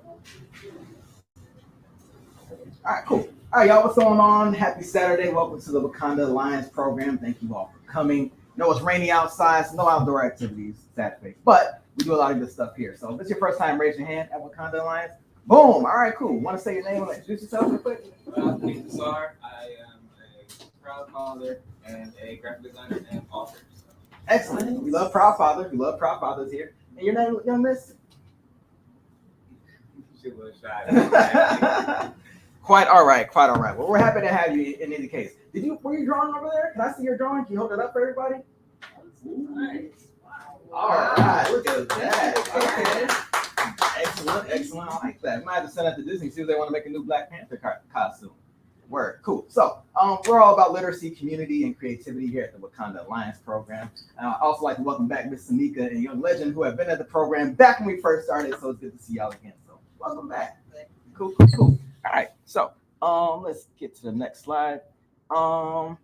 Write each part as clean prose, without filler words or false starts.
All right, cool. All right, y'all, what's going on? Happy Saturday. Welcome to the Wakanda Alliance program. Thank you all for coming. No, it's rainy outside, so no outdoor activities Saturday, but we do a lot of good stuff here. So if it's your first time, raise your hand at Wakanda Alliance. Boom. All right, cool. Want to say your name and introduce yourself real quick? Keiah Shauku. I am a proud father and a graphic designer and author. So. Excellent. We love proud fathers. We love proud fathers here. And your name, young miss? She was shy. Quite all right. Quite all right. Well, we're happy to have you in any case. Were you drawing over there? Can I see your drawing? Can you hold it up for everybody? Nice. All right. Look at that. Okay. Excellent. Excellent. I like that. We might have to send that to Disney, see if they want to make a new Black Panther costume. Word. Cool. So we're all about literacy, community, and creativity here at the Wakanda Alliance program. I also like to welcome back Miss Samika and Young Legend, who have been at the program back when we first started. So it's good to see y'all again. So welcome back. Cool. All right, so let's get to the next slide. Yeah,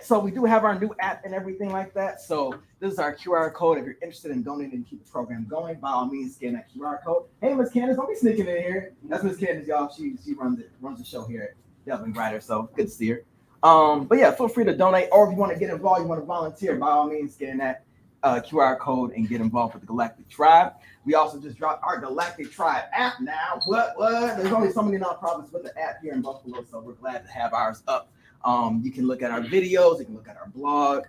so we do have our new app and everything like that. So this is our QR code. If you're interested in donating to keep the program going, by all means, scan that QR code. Hey, Miss Candace, don't be sneaking in here. That's Miss Candace, y'all. She runs the show here at Delving Writer, so good to see her. But yeah, feel free to donate, or if you want to get involved, you want to volunteer, by all means, scan that QR code and get involved with the Galactic Tribe. We also just dropped our Galactic Tribe app now. What? There's only so many nonprofits with the app here in Buffalo, so we're glad to have ours up. You can look at our videos, you can look at our blog,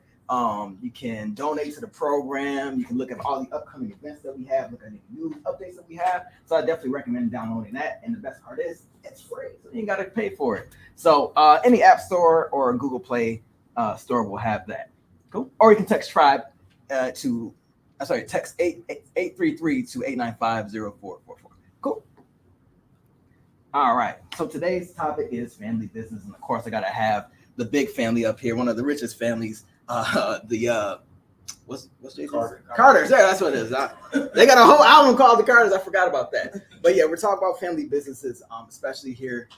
you can donate to the program, you can look at all the upcoming events that we have, look at any news updates that we have. So I definitely recommend downloading that. And the best part is it's free, so you ain't got to pay for it. So any app store or Google Play store will have that. Cool. Or you can text Tribe text 833 to 895-0444. Cool. All right. So today's topic is family business, and of course, I gotta have the big family up here, one of the richest families. What's Carter's? Yeah, that's what it is. They got a whole album called The Carters. I forgot about that. But yeah, we're talking about family businesses, especially here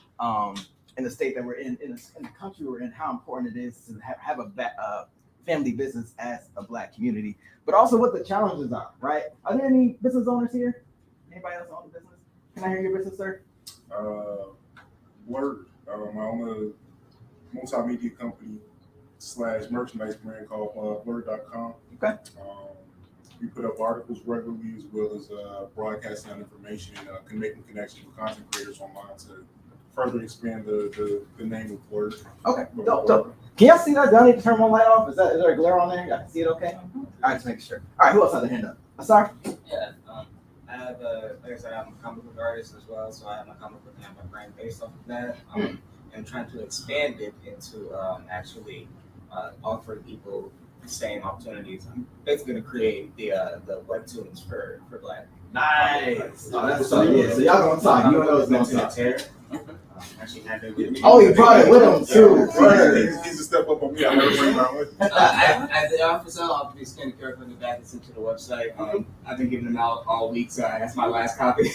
in the state that we're in the country we're in. How important it is to have a family business as a Black community, but also what the challenges are, right? Are there any business owners here? Anybody else own a business? Can I hear your business, sir? Word. I own a multimedia company / merchandise brand called Word.com. Okay. We put up articles regularly as well as broadcasting information and making connections with content creators online to further expand the name of Word. Okay. Dope. Can y'all see that? Do I need to turn one light off? Is there a glare on there? Y'all can see it okay? All right, just making sure. All right, who else has their hand up? Sorry? Yeah. I have like I said, I'm a comic book artist as well, so I have my comic book and my brand based off of that. And trying to expand it into actually offering people the same opportunities. I'm basically going to create the webtoons for Black. Nice. Oh, that's so yeah. So y'all gonna talk. You know what's gonna talk. Actually had it with me. Oh, you brought it with him too. He's a step up on me. I never bring mine with me. At the office, I'll be scanning QR code in the back and sent to the website. I've been giving them out all week, so that's my last copy.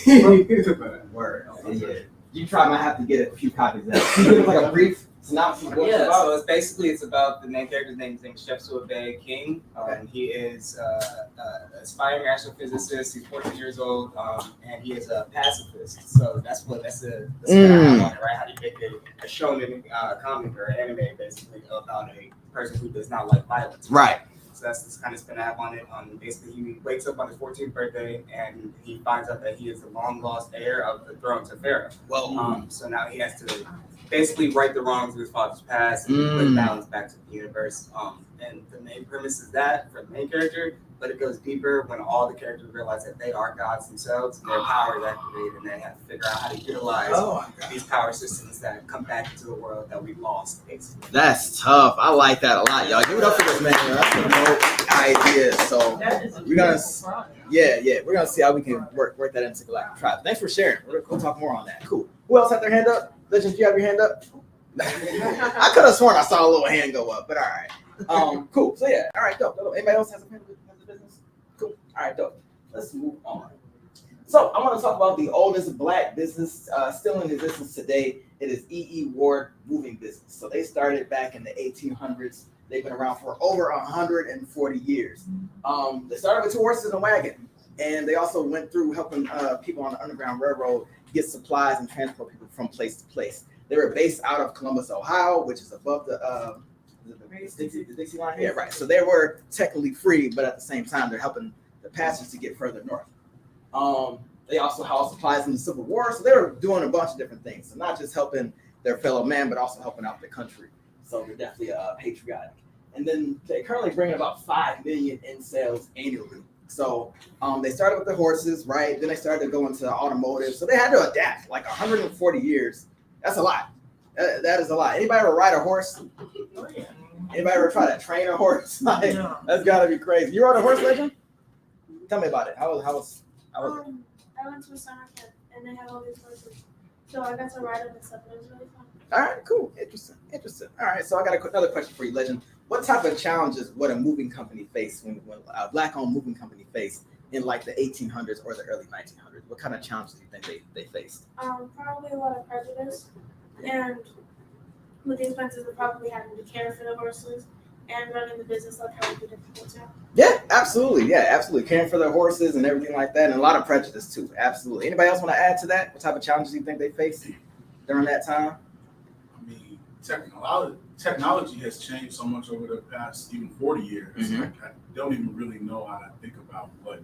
Word. Yeah. You try might have to get a few copies of that. Give us like a brief synopsis. So it's about the main character's name is Chef Suabe King. He is an aspiring astrophysicist. He's 14 years old, and he is a pacifist. So that's what I have on it, right? How do you make a shonen comic or anime basically about a person who does not like violence? Right. So that's the kind of spin I have on it. Basically, he wakes up on his 14th birthday and he finds out that he is the long lost heir of the throne to Pharaoh. Well, so now he has to basically right the wrongs of his father's past and put balance back to the universe. And the main premise is that for the main character, but it goes deeper when all the characters realize that they are gods themselves and their power is activated, and they have to figure out how to utilize these power systems that come back into the world that we lost, basically. That's tough. I like that a lot, y'all. Give it up for this man. That's a dope idea. So we're gonna see how we can work that into Galactic Tribe. Thanks for sharing. We'll talk more on that. Cool. Who else had their hand up? Legend, do you have your hand up? I could have sworn I saw a little hand go up, but all right. Cool. So yeah, all right, dope. Anybody else has a business? Cool. All right, dope. Let's move on. So I want to talk about the oldest Black business still in existence today. It is E.E. Ward Moving Business. So they started back in the 1800s. They've been around for over 140 years. They started with 2 horses and a wagon. And they also went through helping people on the Underground Railroad get supplies and transport people from place to place. They were based out of Columbus, Ohio, which is above the Dixie line. Yeah, right. So they were technically free, but at the same time, they're helping the passengers to get further north. They also hauled supplies in the Civil War, so they were doing a bunch of different things. So not just helping their fellow man, but also helping out the country. So they're definitely patriotic. And then they currently bring about 5 million in sales annually. So they started with the horses, right? Then they started to go into automotive. So they had to adapt. Like 140 years. That's a lot. That is a lot. Anybody ever ride a horse? Oh, yeah. Anybody ever try to train a horse? Like, No. that's gotta be crazy. You rode a horse, Legend? Tell me about it. How was it? I went to a summer camp and they had all these horses. So I got to ride them and stuff, and it was really fun. All right, cool. Interesting. All right, so I got another question for you, Legend. What type of challenges would a moving company face when a black-owned moving company faced in like the 1800s or the early 1900s? What kind of challenges do you think they faced? Probably a lot of prejudice, and with the expenses of probably having to care for the horses and running the business like how we do difficult too. Yeah, absolutely. Caring for their horses and everything like that, and a lot of prejudice too. Absolutely. Anybody else want to add to that? What type of challenges do you think they faced during that time? I mean, technology has changed so much over the past even 40 years. Mhm. I don't even really know how to think about what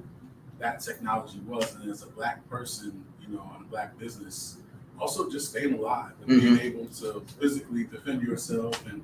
that technology was. And as a black person, on a black business, also just staying alive and being able to physically defend yourself and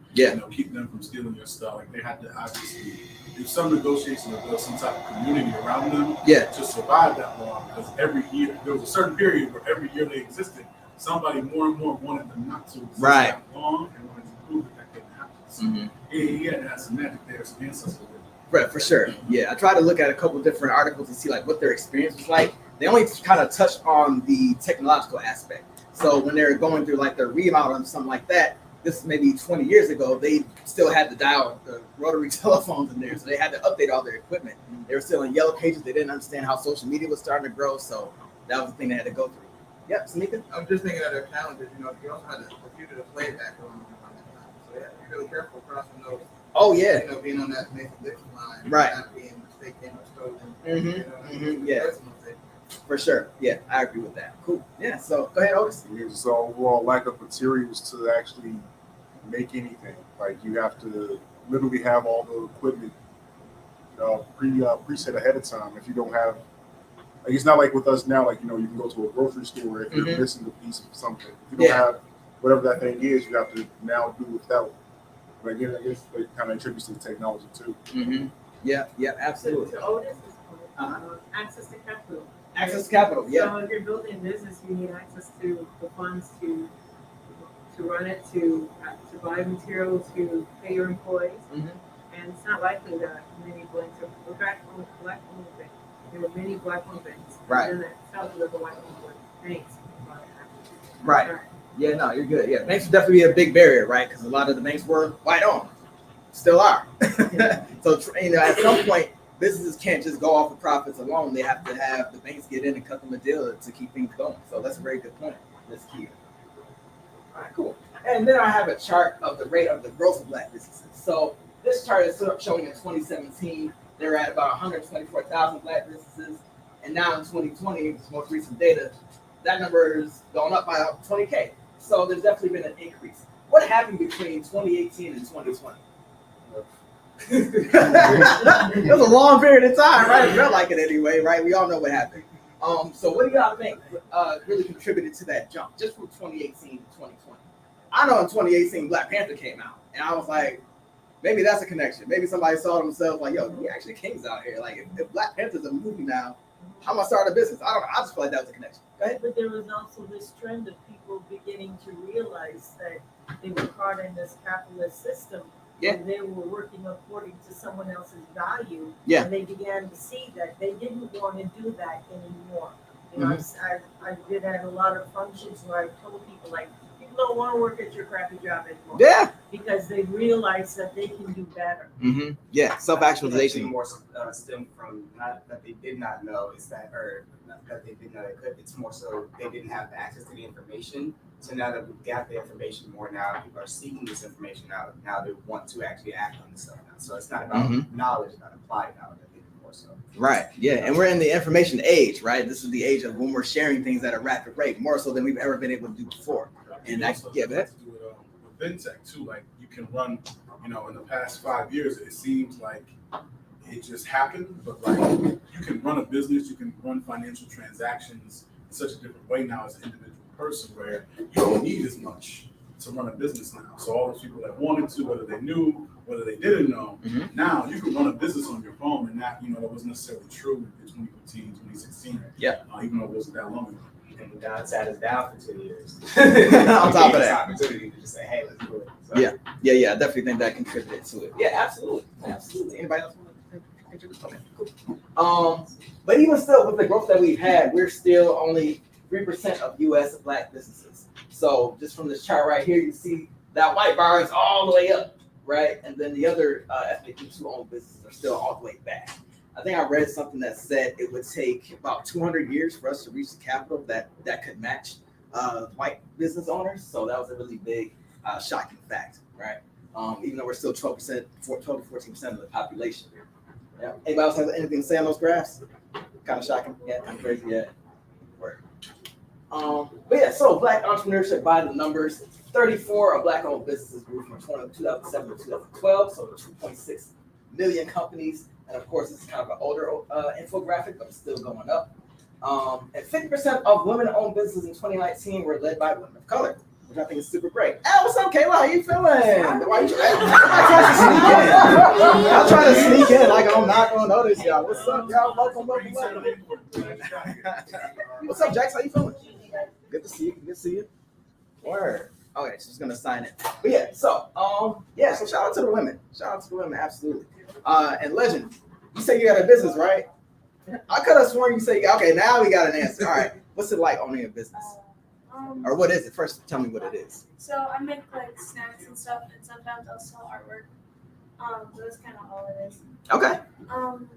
keep them from stealing your stuff. Like they had to obviously do some negotiation or build some type of community around them to survive that long. Because every year there was a certain period where every year they existed, somebody more and more wanted them not to exist that long and wanted to prove that couldn't happen. So he had to have some magic there, some ancestors. Right, for sure. Yeah, I tried to look at a couple different articles to see like what their experience was like. They only kind of touched on the technological aspect. So when they're going through like their remodel and something like that, this maybe 20 years ago, they still had the rotary telephones in there. So they had to update all their equipment. They were still in yellow pages. They didn't understand how social media was starting to grow. So that was the thing they had to go through. Yep, Samika? I'm just thinking of their challenges. You also had the fugitive slave act going on at that time. So they had to be really careful crossing those. Oh, yeah. Being on that Mason Dixon line. Right. Not being mistaken or stolen. Yeah. For sure. Yeah, I agree with that. Cool. Yeah, so go ahead, Otis. There's overall lack of materials to actually make anything. Like you have to literally have all the equipment preset ahead of time. If you don't have, like, it's not like with us now. Like you can go to a grocery store if you're missing a piece of something. If you don't have whatever that thing is, you have to now do without. But again, I guess it kind of attributes to the technology too. Yeah, absolutely. To Otis's point, access to capital. Access to capital, So if you're building a business, you need access to the funds to run it, to buy material, to pay your employees. And it's not likely that many banks are black-owned banks. There were many black-owned banks. Right. And then south of the white-owned banks. Right. Yeah, no, you're good. Yeah, banks would definitely be a big barrier, right? Because a lot of the banks were white-owned, still are. So at some point, businesses can't just go off of profits alone. They have to have the banks get in and cut them a deal to keep things going. So that's a very good point. That's key. All right, cool. And then I have a chart of the rate of the growth of black businesses. So this chart is showing in 2017, they're at about 124,000 black businesses. And now in 2020, this most recent data, that number is going up by 20K. So there's definitely been an increase. What happened between 2018 and 2020? It was a long period of time, right? It felt like it anyway, right? We all know what happened. So what do y'all think really contributed to that jump, just from 2018 to 2020? I know in 2018 Black Panther came out, and I was like, maybe that's a connection. Maybe somebody saw themselves like, yo, we actually kings out here. Like, if Black Panther's a movie now, how am I start a business? I don't know. I just feel like that was a connection. Go ahead. But there was also this trend of people beginning to realize that they were part in this capitalist system. Yeah. And they were working according to someone else's value. Yeah. And they began to see that they didn't want to do that anymore. You know, I've been at a lot of functions where I told people, like, people don't want to work at your crappy job anymore. Yeah. Because they realize that they can do better. Yeah. Self-actualization. More stem from not that they did not know, is that, or not that they did not know they could. It's more so they didn't have access to the information. So now that we've got the information more now, people are seeking this information out. Now they want to actually act on this stuff now. So it's not about knowledge, not applied knowledge. I think it's more more so. Right. Yeah. And we're in the information age, right? This is the age of when we're sharing things at a rapid rate, more so than we've ever been able to do before. And that, also yeah, has to do with fintech too. Like you can run, in the past 5 years, it seems like it just happened, but like you can run a business, you can run financial transactions in such a different way now as an individual person where you don't need as much to run a business now. So all those people that wanted to, whether they knew, whether they didn't know, now you can run a business on your phone, and that that wasn't necessarily true in 2015, 2016. Yeah. Even though it wasn't that long ago. And God sat us down for 2 years. On top of that. Opportunity to just say, hey, let's do it. So, Yeah. Yeah. I definitely think that contributed to it. Yeah, absolutely. Anybody else want to contribute? Okay, cool. But even still, with the growth that we've had, we're still only 3% of U.S. Black businesses. So just from this chart right here, you see that white bar is all the way up, right? And then the other ethnic groups who own businesses are still all the way back. I think I read something that said it would take about 200 years for us to reach the capital that could match white business owners. So that was a really big, shocking fact, right? Even though we're still 12 to 14% of the population. Yeah. Anybody else have anything to say on those graphs? Kind of shocking, yeah, kind of crazy, yeah. Word. But yeah, so Black entrepreneurship by the numbers. 34 of Black-owned businesses grew from 2007 to 2012, so 2.6 million companies. And of course, it's kind of an older infographic, but it's still going up. And 50% of women-owned businesses in 2019 were led by women of color, which I think is super great. Hey, what's up, Keiah? How you feeling? Why you I'm trying to sneak in like I'm not gonna notice y'all. What's up, y'all? Welcome. What's up, Jax? How you feeling? Good to see you. Good to see you. Word. Okay, she's gonna sign it. But yeah, so so shout out to the women. Shout out to the women, absolutely. And Legend, you say you got a business, right? I could have sworn you say, okay, now we got an answer. All right, what's it like owning a business? Or what is it? First, tell me what it is. So I make like snacks and stuff, and sometimes I'll sell artwork. So that's kind of all it is. Okay. And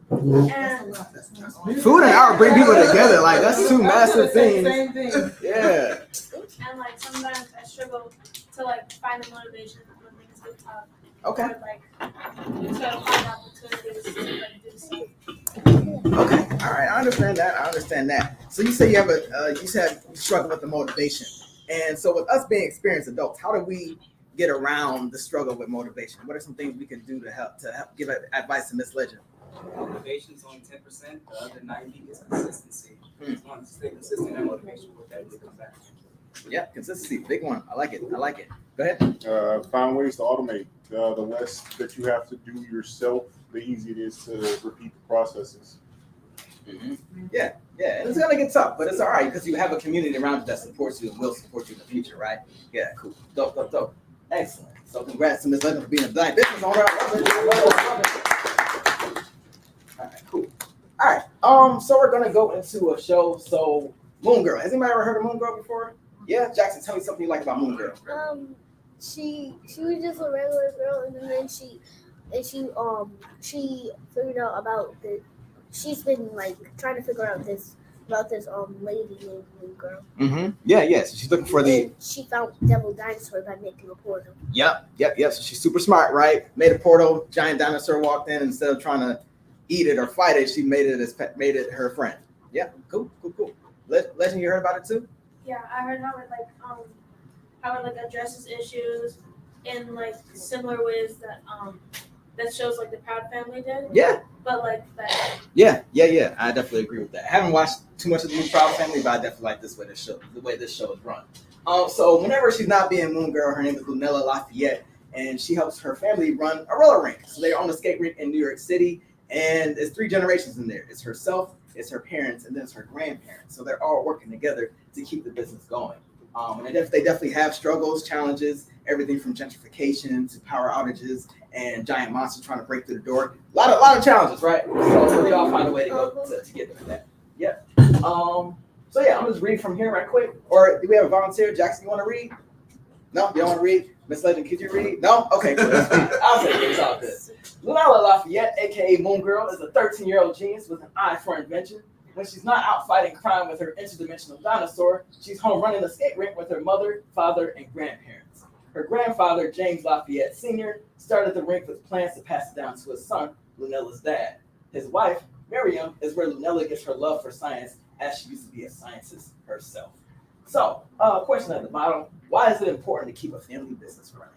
Food and art bring people together. Like that's two massive things. Same thing. Yeah. and like sometimes I struggle to like find the motivation when things get tough. Okay. Or like try to find opportunities to like do stuff. Okay. All right. I understand that. So you say you have you said you struggle with the motivation, and so with us being experienced adults, how do we get around the struggle with motivation? What are some things we can do to help give advice to Miss Legend? Motivation is only 10%. The other 90% is consistency. As long as you stay consistent, that motivation will definitely come back. Yeah, consistency, big one. I like it. Go ahead. Find ways to automate. The less that you have to do yourself, the easier it is to repeat the processes. Mm-hmm. Yeah, and it's gonna get tough, but it's all right because you have a community around you that supports you and will support you in the future, right? Yeah, cool. Dope. Excellent. So congrats to Ms. Legend for being a Black business owner. All right, cool. All right, so we're gonna go into a show. So Moon Girl. Has anybody ever heard of Moon Girl before? Yeah, Jackson, tell me something you like about Moon Girl. She was just a regular girl, and then she figured out about the. She's been like trying to figure out this lady named Moon Girl. Mm-hmm. Yeah. So she's looking for the. And she found Devil Dinosaur by making a portal. Yep. So she's super smart, right? Made a portal. Giant dinosaur walked in. Instead of trying to eat it or fight it, she made it her friend. Yeah. Cool. Legend, you heard about it too? Yeah, I heard how it addresses issues in like similar ways that shows like the Proud Family did. Yeah. But like that. Yeah. I definitely agree with that. I haven't watched too much of the new Proud Family, but I definitely like the way this show is run. So whenever she's not being Moon Girl, her name is Lunella Lafayette, and she helps her family run a roller rink. So they own a skate rink in New York City, and there's 3 generations in there. It's herself, it's her parents, and then it's her grandparents. So they're all working together to keep the business going. And they definitely have struggles, challenges, everything from gentrification to power outages and giant monsters trying to break through the door. A lot of challenges, right? So they all find a way to go to get through that. Yep. So yeah, I'm just reading from here right quick. Or do we have a volunteer? Jackson, you want to read? No, you don't want to read? Miss Legend, could you read? No? Okay, cool. I'll take it. It's all good. Lunella Lafayette, aka Moon Girl, is a 13-year-old genius with an eye for invention. When she's not out fighting crime with her interdimensional dinosaur, she's home running a skate rink with her mother, father, and grandparents. Her grandfather, James Lafayette Sr., started the rink with plans to pass it down to his son, Lunella's dad. His wife, very young, is where Lunella gets her love for science, as she used to be a scientist herself. So, question at the bottom: why is it important to keep a family business running?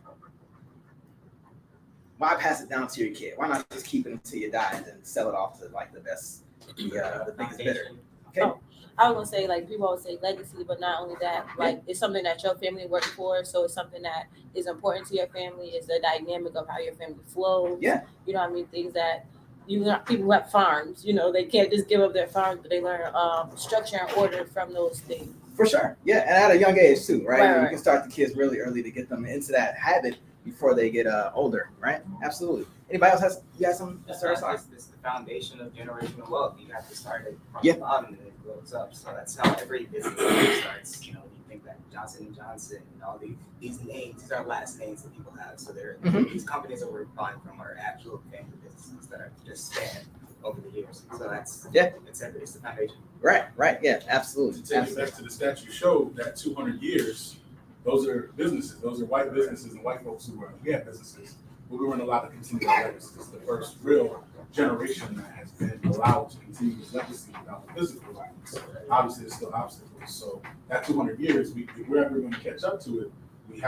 Why pass it down to your kid? Why not just keep it until you die and then sell it off to like the best, the biggest bidder? Okay. Oh, I was gonna say, like, people always say legacy, but not only that, like, it's something that your family worked for, so it's something that is important to your family. It's the dynamic of how your family flows. Yeah. You know what I mean? Things that people who have farms, they can't just give up their farms, but they learn structure and order from those things. For sure. Yeah, and at a young age too, right? Right. You can start the kids really early to get them into that habit before they get older, right? Absolutely. Anybody else has some? It's the foundation of generational wealth. You have to start it from the bottom and it grows up. So that's how every business starts. You think that Johnson and Johnson and all these names, these are last names that people have. So these companies that we're buying from are actual family businesses that are just spanned over the years. So it's the foundation. Right. Yeah, absolutely. To take it back to the stat you showed, that 200 years, those are businesses. Those are white businesses and white folks who we have businesses, but we weren't allowed to continue our legacy. It's the first real generation that has been allowed to continue this legacy without physical violence. Obviously, there's still obstacles. So that 200 years, if we're ever going to catch up to it, we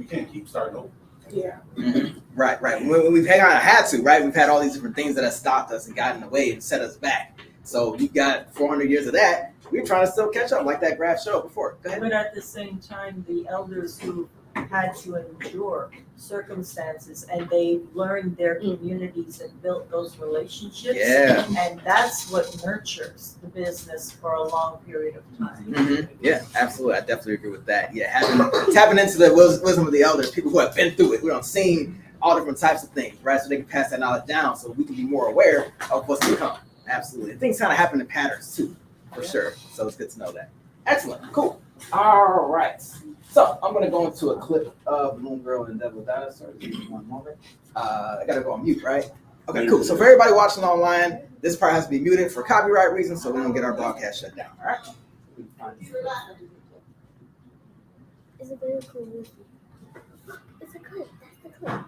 can't keep starting over. Yeah. Mm-hmm. Right. We've kind of had to, right? We've had all these different things that have stopped us and gotten in the way and set us back. So you got 400 years of that. We're trying to still catch up, like that graph showed before. Go ahead. But at the same time, the elders who had to endure circumstances and they learned their communities and built those relationships. Yeah. And that's what nurtures the business for a long period of time. Mm-hmm. Yeah, absolutely. I definitely agree with that. Yeah, tapping into the wisdom of the elders, people who have been through it, who have seen all different types of things, right? So they can pass that knowledge down so we can be more aware of what's to come. Absolutely. And things kind of happen in patterns too, for sure. So it's good to know that. Excellent. Cool. All right. So I'm going to go into a clip of Moon Girl and Devil Dinosaur. Give me one moment. I got to go on mute, right? Okay, cool. So for everybody watching online, this part has to be muted for copyright reasons so we don't get our broadcast shut down. All right? It's a very cool movie. It's a clip. That's the clip.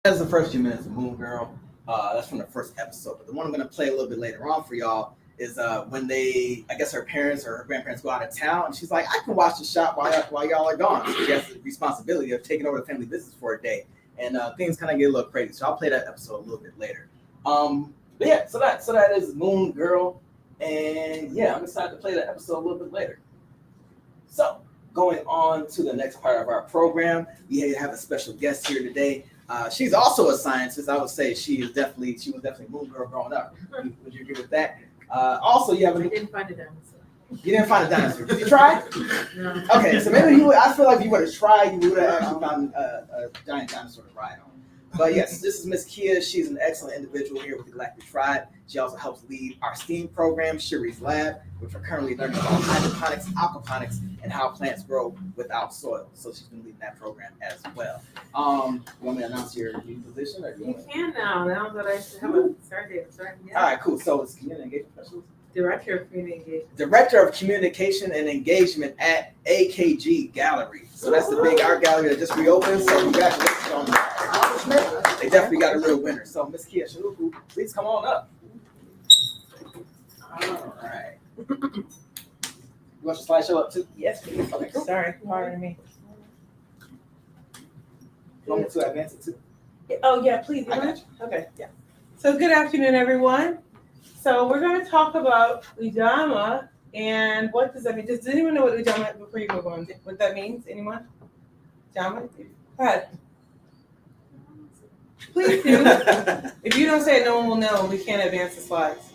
That's the first few minutes of Moon Girl. That's from the first episode. But the one I'm gonna play a little bit later on for y'all is when I guess her parents or her grandparents go out of town, and she's like, I can watch the shop while y'all are gone. So she has the responsibility of taking over the family business for a day, and things kind of get a little crazy. So I'll play that episode a little bit later. But yeah, so that is Moon Girl, and yeah, I'm excited to play that episode a little bit later. So going on to the next part of our program, we have a special guest here today. She's also a scientist. I would say she was definitely Moon Girl growing up. Would you agree with that? Also, you have I didn't find a dinosaur. You didn't find a dinosaur. Did you try? No. Okay, so maybe you would. I feel like if you would have tried, you would have actually found a giant dinosaur to ride on. But yes, this is Miss Keiah. She's an excellent individual here with the Galactic Tribe. She also helps lead our STEAM program, Shuri's Lab, which are currently learning about hydroponics, aquaponics, and how plants grow without soil. So she's been leading that program as well. You want me to announce your new position? Or You can now that I have a start date. All right, cool. So it's community engagement specialist. Director of Community Engagement. Director of Communication and Engagement at AKG Gallery. So that's the big art gallery that just reopened. So congratulations on the accomplishment. They definitely got a real winner. So Miss Keiah Shauku, please come on up. All right. You want your slideshow up too? Yes, please. Okay, cool. Sorry, pardon me. You want me to advance it too? Oh, yeah, please. I got you. Okay, yeah. So good afternoon, everyone. So we're going to talk about Ujamaa and what does that mean? Does anyone know what Ujamaa, before you move on, what that means? Anyone? Ujamaa? Go ahead. Please do. If you don't say it, no one will know. We can't advance the slides.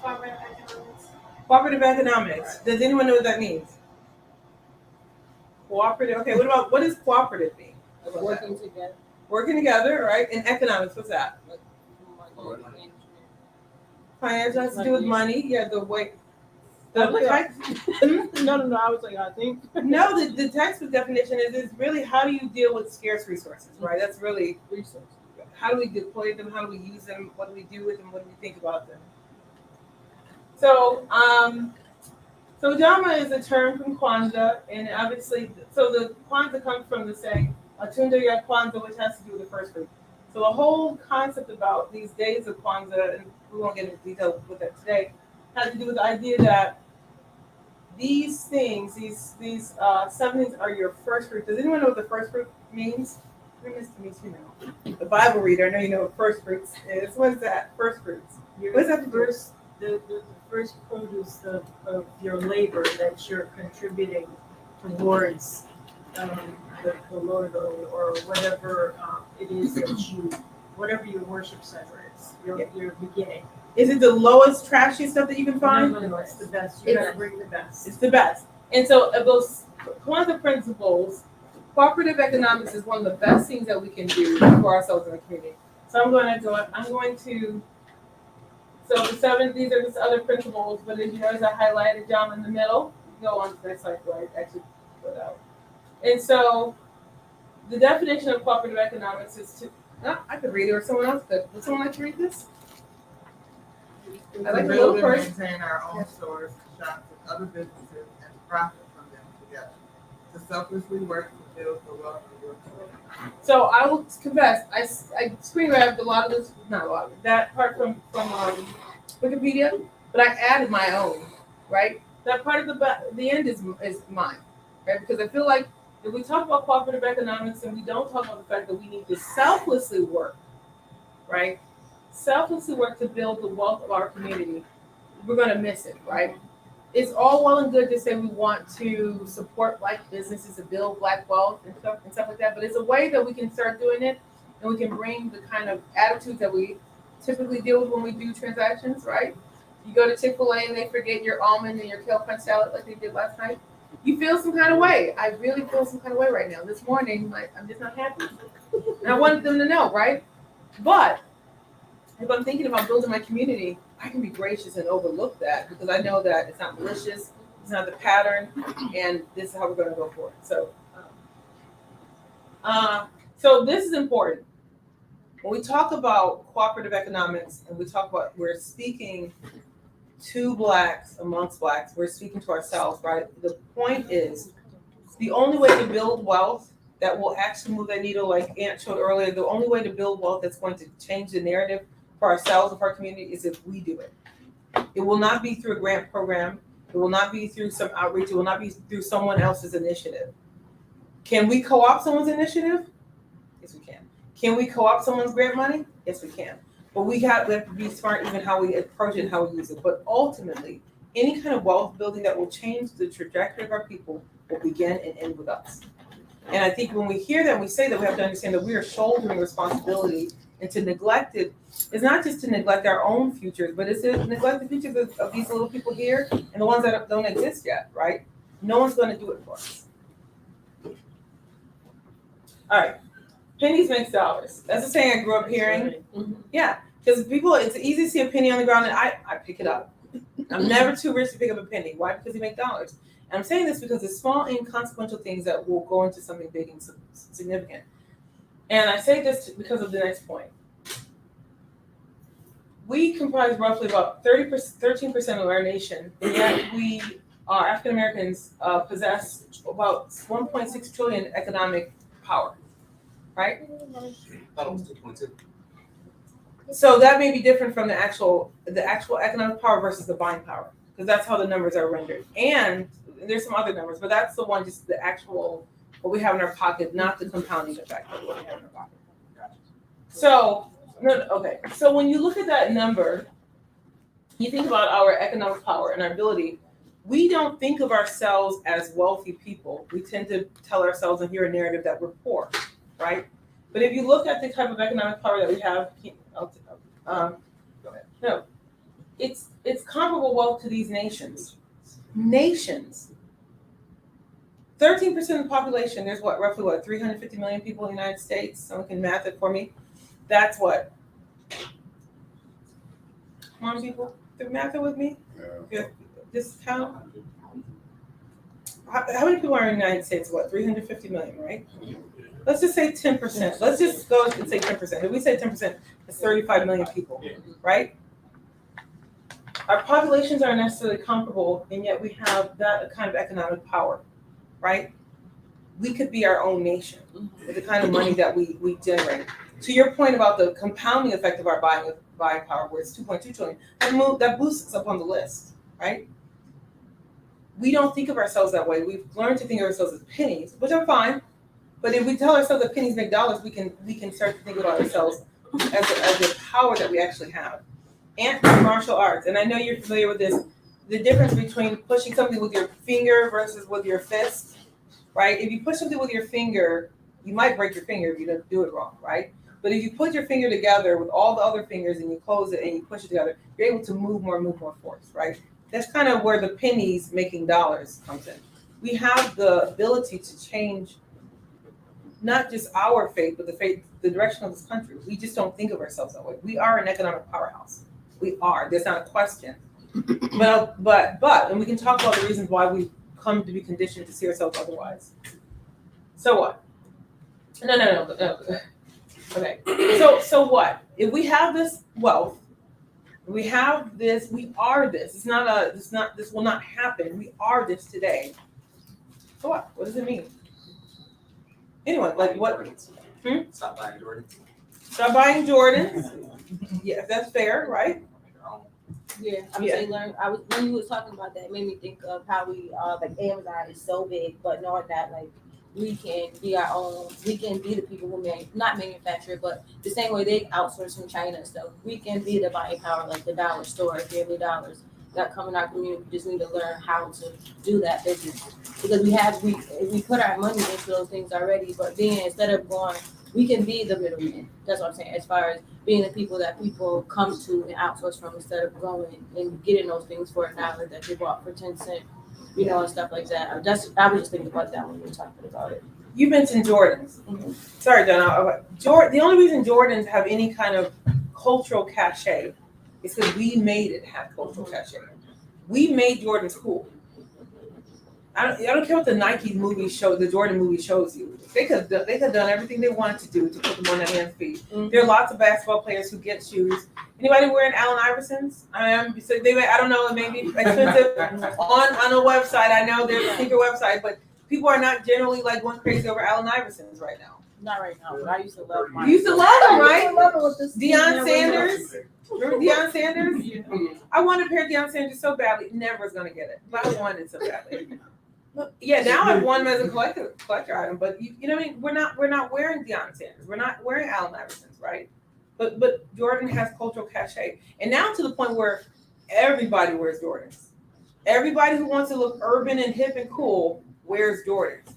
Cooperative economics. Cooperative economics. Does anyone know what that means? Cooperative. Okay, what does cooperative mean? Working together. Working together, right? And economics, what's that? Financial has to do with money. Yeah, the way. The text. No, I was like, I think. No, the textbook definition is really how do you deal with scarce resources, right? That's really resources. How do we deploy them? How do we use them? What do we do with them? What do we think about them? So, so Ujamaa is a term from Kwanzaa, and obviously, so the Kwanzaa comes from the saying Atunda ya Kwanzaa, which has to do with the first fruit. So the whole concept about these days of Kwanzaa, and we won't get into detail with that today, has to do with the idea that these things, these 7 things are your first fruit. Does anyone know what the first fruit means? The Bible reader, I know you know what first fruits is. What is that? First fruits. What is that? The first produce of your labor that you're contributing towards the Lord or whatever it is that whatever your worship center is, your beginning. Is it the lowest, trashy stuff that you can find? No, it's the best. You gotta bring the best. It's the best. And so of those Kwanzaa principles, cooperative economics is one of the best things that we can do for ourselves in the community. So so the 7, these are the other principles, but as you notice, I highlighted John in the middle. Go on to the next slide, right? Actually put out. And so the definition of cooperative economics is I could read it, or someone else could. Would someone like to read this? I like the little build and person. maintain our own stores, shops, and other businesses and profit from them together. To selflessly work to build the wealth of your community. So I will confess, I screen grabbed a lot of this, not a lot of it, that part from Wikipedia, but I added my own, right? That part of the end is mine, right? Because I feel like if we talk about cooperative economics and we don't talk about the fact that we need to selflessly work, right? Selflessly work to build the wealth of our community, we're going to miss it, right? It's all well and good to say we want to support Black businesses to build Black wealth and stuff like that, but it's a way that we can start doing it, and we can bring the kind of attitudes that we typically deal with when we do transactions, right? You go to Chick-fil-A and they forget your almond and your kale punch salad like they did last night. You feel some kind of way. I really feel some kind of way right now. This morning, I'm just not happy. And I wanted them to know, right? But if I'm thinking about building my community, I can be gracious and overlook that because I know that it's not malicious, it's not the pattern, and this is how we're going to go forward. So this is important. When we talk about cooperative economics and we talk about we're speaking to Blacks, amongst Blacks, we're speaking to ourselves, right? The point is the only way to build wealth that will actually move that needle, like Aunt showed earlier. The only way to build wealth that's going to change the narrative for ourselves and for our community is if we do it. It will not be through a grant program. It will not be through some outreach. It will not be through someone else's initiative. Can we co-opt someone's initiative? Yes, we can. Can we co-opt someone's grant money? Yes, we can. But we have to be smart even how we approach it and how we use it. But ultimately, any kind of wealth building that will change the trajectory of our people will begin and end with us. And I think when we hear that, we say that, we have to understand that we are shouldering responsibility, and to neglect it is not just to neglect our own futures, but it's to neglect the futures of these little people here and the ones that don't exist yet, right? No one's going to do it for us. All right. Pennies makes dollars. That's a saying I grew up hearing. Yeah, because people, it's easy to see a penny on the ground and I pick it up. I'm never too rich to pick up a penny. Why? Because you make dollars. And I'm saying this because it's small, inconsequential things that will go into something big and significant. And I say this because of the next point. We comprise roughly about 13% of our nation, and yet we, African Americans, possess about 1.6 trillion economic power, right? Thought it was 2.2. So that may be different from the actual economic power versus the buying power, because that's how the numbers are rendered. And there's some other numbers, but that's the one, just the actual, what we have in our pocket, not the compounding effect of what we have in our pocket. So, okay. So when you look at that number, you think about our economic power and our ability. We don't think of ourselves as wealthy people. We tend to tell ourselves and hear a narrative that we're poor, right? But if you look at the type of economic power that we have, no, it's comparable wealth to these nations. 13% of the population, there's roughly 350 million people in the United States. Someone can math it for me. That's what? Come on, people, math it with me. Yeah. Just count. How many people are in the United States? 350 million, right? Let's just say 10%. Let's just go and say 10%. If we say 10%, it's 35 million people, right? Our populations aren't necessarily comparable, and yet we have that kind of economic power, right? We could be our own nation with the kind of money that we generate. To your point about the compounding effect of our buying power, where it's 2.2 trillion, that boosts us up on the list, right? We don't think of ourselves that way. We've learned to think of ourselves as pennies, which are fine. But if we tell ourselves that pennies make dollars, we can start to think about ourselves as the power that we actually have. And martial arts, and I know you're familiar with this, the difference between pushing something with your finger versus with your fist, right? If you push something with your finger, you might break your finger if you don't do it wrong, right? But if you put your finger together with all the other fingers and you close it and you push it together, you're able to move more force, right? That's kind of where the pennies making dollars comes in. We have the ability to change not just our fate, but the direction of this country. We just don't think of ourselves that way. We are an economic powerhouse. We are. There's not a question. But, and we can talk about the reasons why we've come to be conditioned to see ourselves otherwise. So what? No. Okay. So what? If we have this wealth, we have this. We are this. This will not happen. We are this today. So what? What does it mean? Anyone, like what? Stop buying Jordans. Stop buying Jordans. Yeah, that's fair, right? Yeah, I'm saying when you was talking about that, it made me think of how we like Amazon is so big, but knowing that like we can be our own, we can be the people who not manufacture, but the same way they outsource from China and stuff, we can be the buying power, like the dollar store, Family Dollars that come in our community. We just need to learn how to do that business because we put our money into those things already, but then instead of going, we can be the middleman. That's what I'm saying. As far as being the people that people come to and outsource from instead of going and getting those things for $1 that they bought for 10 cents, and stuff like that. I was just thinking about that when we were talking about it. You mentioned Jordans. Mm-hmm. Sorry, Donna. The only reason Jordans have any kind of cultural cachet is because we made it have cultural cachet. We made Jordans cool. I don't care what the Nike movie the Jordan movie shows you. They could have done everything they wanted to do to put them on their hands' feet. Mm-hmm. There are lots of basketball players who get shoes. Anybody wearing Allen Iversons? I don't know, it may be expensive on a website. I know there's a sneaker website, but people are not generally like going crazy over Allen Iverson's right now. Not right now, but I used to love mine. You used to love him, right? I love it with this Deion Sanders. Remember Deion Sanders? I wanted a pair of Deion Sanders so badly. Never was gonna get it, but I wanted so badly. Yeah, now I've won them as a collector item, but you know what I mean. We're not wearing Deion Sanders. We're not wearing Allen Iverson's, right? But Jordan has cultural cachet, and now to the point where everybody wears Jordans. Everybody who wants to look urban and hip and cool wears Jordans.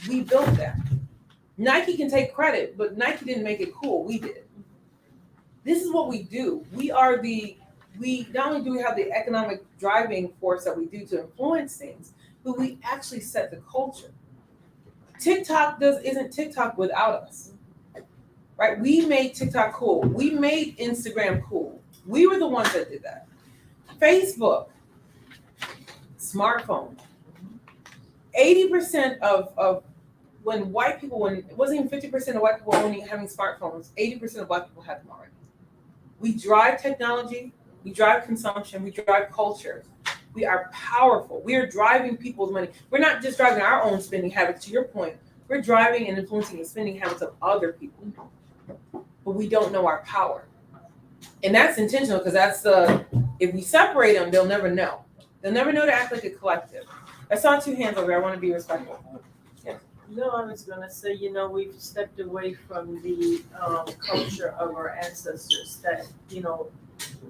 We built that. Nike can take credit, but Nike didn't make it cool. We did. This is what we do. We not only do we have the economic driving force that we do to influence things, but we actually set the culture. TikTok isn't TikTok without us, right? We made TikTok cool. We made Instagram cool. We were the ones that did that. Facebook, smartphone. 80% of when it wasn't even 50% of white people only having smartphones, 80% of black people had them already. We drive technology, we drive consumption, we drive culture. We are powerful. We are driving people's money. We're not just driving our own spending habits, to your point. We're driving and influencing the spending habits of other people. But we don't know our power. And that's intentional because if we separate them, they'll never know. They'll never know to act like a collective. I saw two hands over there. I want to be respectful. No, I was gonna say, we've stepped away from the culture of our ancestors that,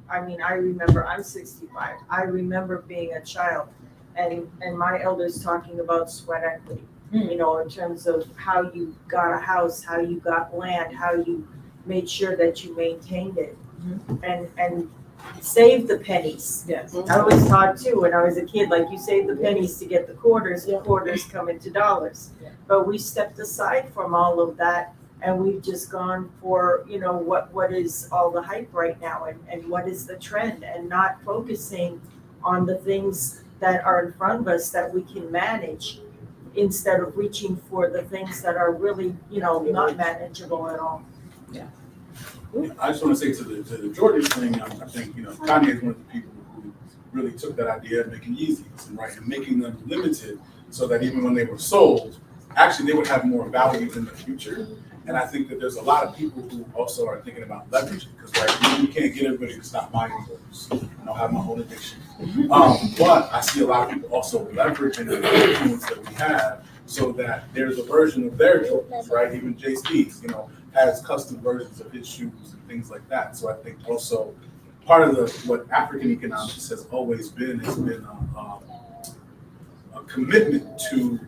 I remember, I'm 65. I remember being a child and my elders talking about sweat equity, in terms of how you got a house, how you got land, how you made sure that you maintained it and save the pennies. Yes. I was taught too when I was a kid, like you save the pennies to get the quarters come into dollars. Yeah. But we stepped aside from all of that and we've just gone for, what is all the hype right now and what is the trend and not focusing on the things that are in front of us that we can manage instead of reaching for the things that are really, not manageable at all. I just want to say to the Jordan thing, I think, Kanye is one of the people who really took that idea of making Yeezys and making them limited so that even when they were sold, actually they would have more value in the future. And I think that there's a lot of people who also are thinking about leveraging because you can't get everybody to stop buying clothes. I don't have my own addiction. But I see a lot of people also leveraging the influence that we have so that there's a version of their Jordans, right? Even Jay-Z's, has custom versions of his shoes and things like that. So I think also part of what African economics has always been a commitment to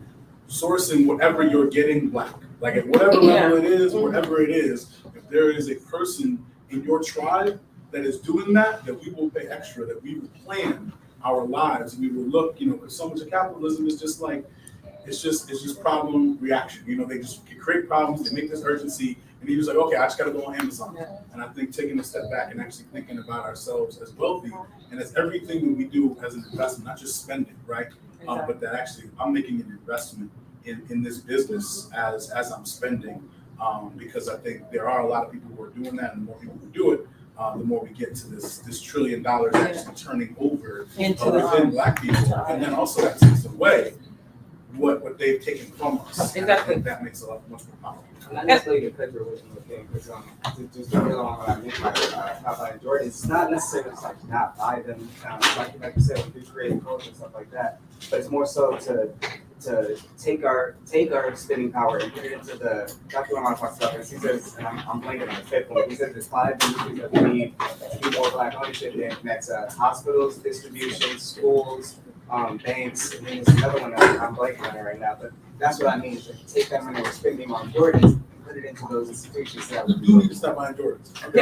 sourcing whatever you're getting black. Like at whatever level it is, whatever it is, if there is a person in your tribe that is doing that we will pay extra, that we will plan our lives, we will look, because so much of capitalism is just like, it's just problem reaction. They just create problems, they make this urgency, and you're just like, okay, I just gotta go on Amazon. And I think taking a step back and actually thinking about ourselves as wealthy and as everything that we do as an investment, not just spending, right? But that actually I'm making an investment in this business as I'm spending, because I think there are a lot of people who are doing that, and the more people who do it, the more we get to this $1 trillion actually turning over within black people, and then also that takes away what they've taken from us. Exactly. And I think that makes a lot much more powerful. Not necessarily the picture with thing, because just to build on what I mean by buying Jordans, it's not necessarily just like not buy them, like you said, we do create culture and stuff like that, but it's more so to take our spending power and put it into the. Dr. Lamar talks about this. He says, and I'm blanking on the fifth one. He says there's 5 industries that we need to be more black ownership in. That's hospitals, distribution, schools, banks, and then there's another one that I'm blanking on it right now. But that's what I mean. Is to take that money we're spending on Jordans and put it into those institutions that we You need to stop buying Jordans. I'm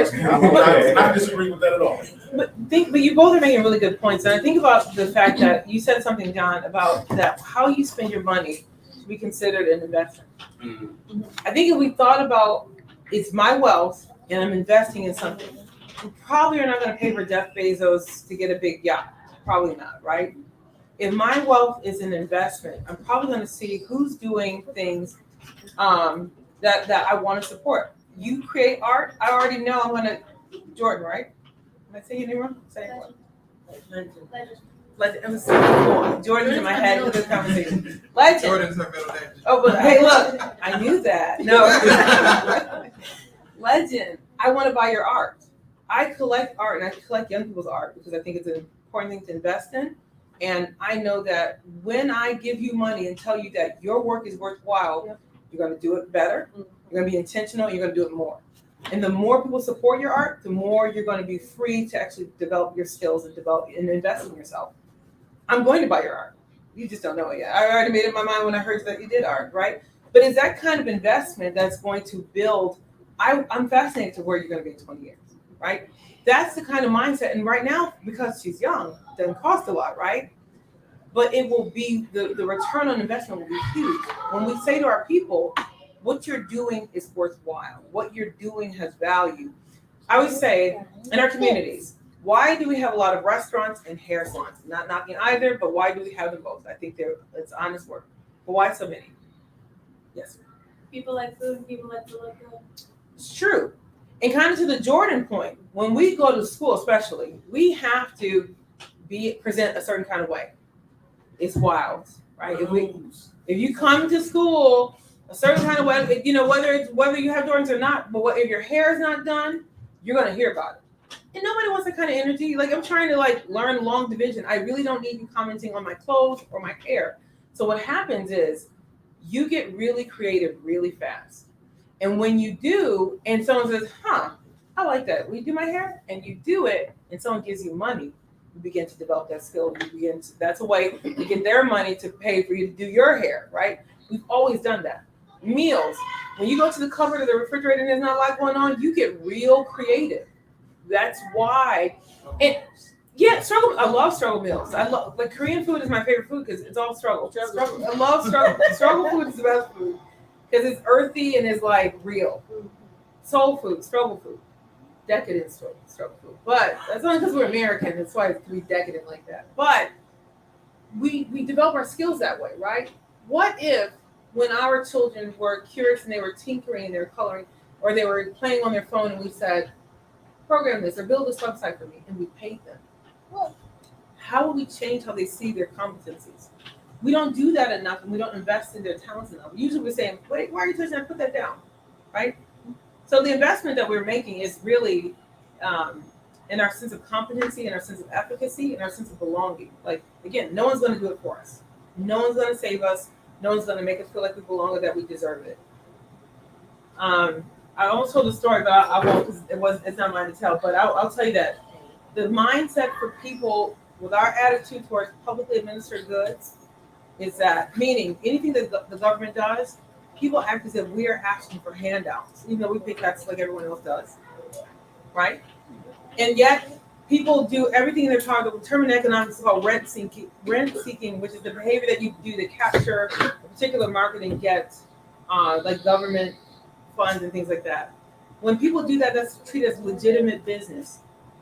not disagreeing with that at all. But you both are making really good points, and I think about the fact that you said something, John, about that how you spend your money to be considered an investment. Mm-hmm. I think if we thought about it's my wealth and I'm investing in something, we probably are not going to pay for Jeff Bezos to get a big yacht. Probably not, right? If my wealth is an investment, I'm probably going to see who's doing things that I want to support. You create art, I already know I'm going to Jordan, right? Am I saying it wrong? Say it wrong. Legend. It was so cool. Jordan's in my head with this conversation. Legend. Jordan's her middle name. Oh, but hey, look, I knew that. No. Legend. I want to buy your art. I collect art, and I collect young people's art because I think it's an important thing to invest in. And I know that when I give you money and tell you that your work is worthwhile, you're going to do it better. You're going to be intentional. You're going to do it more. And the more people support your art, the more you're going to be free to actually develop your skills and develop and invest in yourself. I'm going to buy your art. You just don't know it yet. I already made up my mind when I heard that you did art, right? But it's that kind of investment that's going to build. I'm fascinated to where you're going to be in 20 years, right? That's the kind of mindset. And right now, because she's young, it doesn't cost a lot, right? But it will be, the return on investment will be huge. When we say to our people, what you're doing is worthwhile. What you're doing has value. I would say in our communities, why do we have a lot of restaurants and hair salons? Not knocking either, but why do we have them both? I think it's honest work. But why so many? Yes. People like food, people like to look good. It's true. And kind of to the Jordan point, when we go to school especially, we have to present a certain kind of way. It's wild, right? If you come to school a certain kind of way, whether you have Jordans or not, but if your hair is not done, you're gonna hear about it. And nobody wants that kind of energy. Like, I'm trying to learn long division. I really don't need you commenting on my clothes or my hair. So what happens is you get really creative really fast. And when you do, and someone says, I like that. Will you do my hair? And you do it, and someone gives you money, you begin to develop that skill. That's a way to get their money to pay for you to do your hair, right? We've always done that. Meals. When you go to the cupboard of the refrigerator and there's not a lot going on, you get real creative. That's why. And yeah, struggle. I love struggle meals. I love Korean food is my favorite food because it's all struggle. I love struggle. Struggle food is the best food because it's earthy and it's real. Soul food, struggle food, decadent struggle food. But that's only because we're American. That's why it's be decadent like that. But we develop our skills that way, right? What if when our children were curious and they were tinkering and they were coloring or they were playing on their phone and we said, program this or build this website for me, and we paid them? Well, how will we change how they see their competencies? We don't do that enough, and we don't invest in their talents enough. Usually we're saying, wait, why are you touching that? Put that down, right? So the investment that we're making is really in our sense of competency, in our sense of efficacy, in our sense of belonging. Again, no one's going to do it for us. No one's going to save us. No one's going to make us feel like we belong or that we deserve it. I almost told the story, but I won't because it's not mine to tell. But I'll tell you that the mindset for people with our attitude towards publicly administered goods is that, meaning anything that the government does, people act as if we are asking for handouts, even though we pay taxes like everyone else does, right? And yet people do everything in their power. The term in economics is called rent seeking, which is the behavior that you do to capture a particular market and get government funds and things like that. When people do that, that's treated as legitimate business.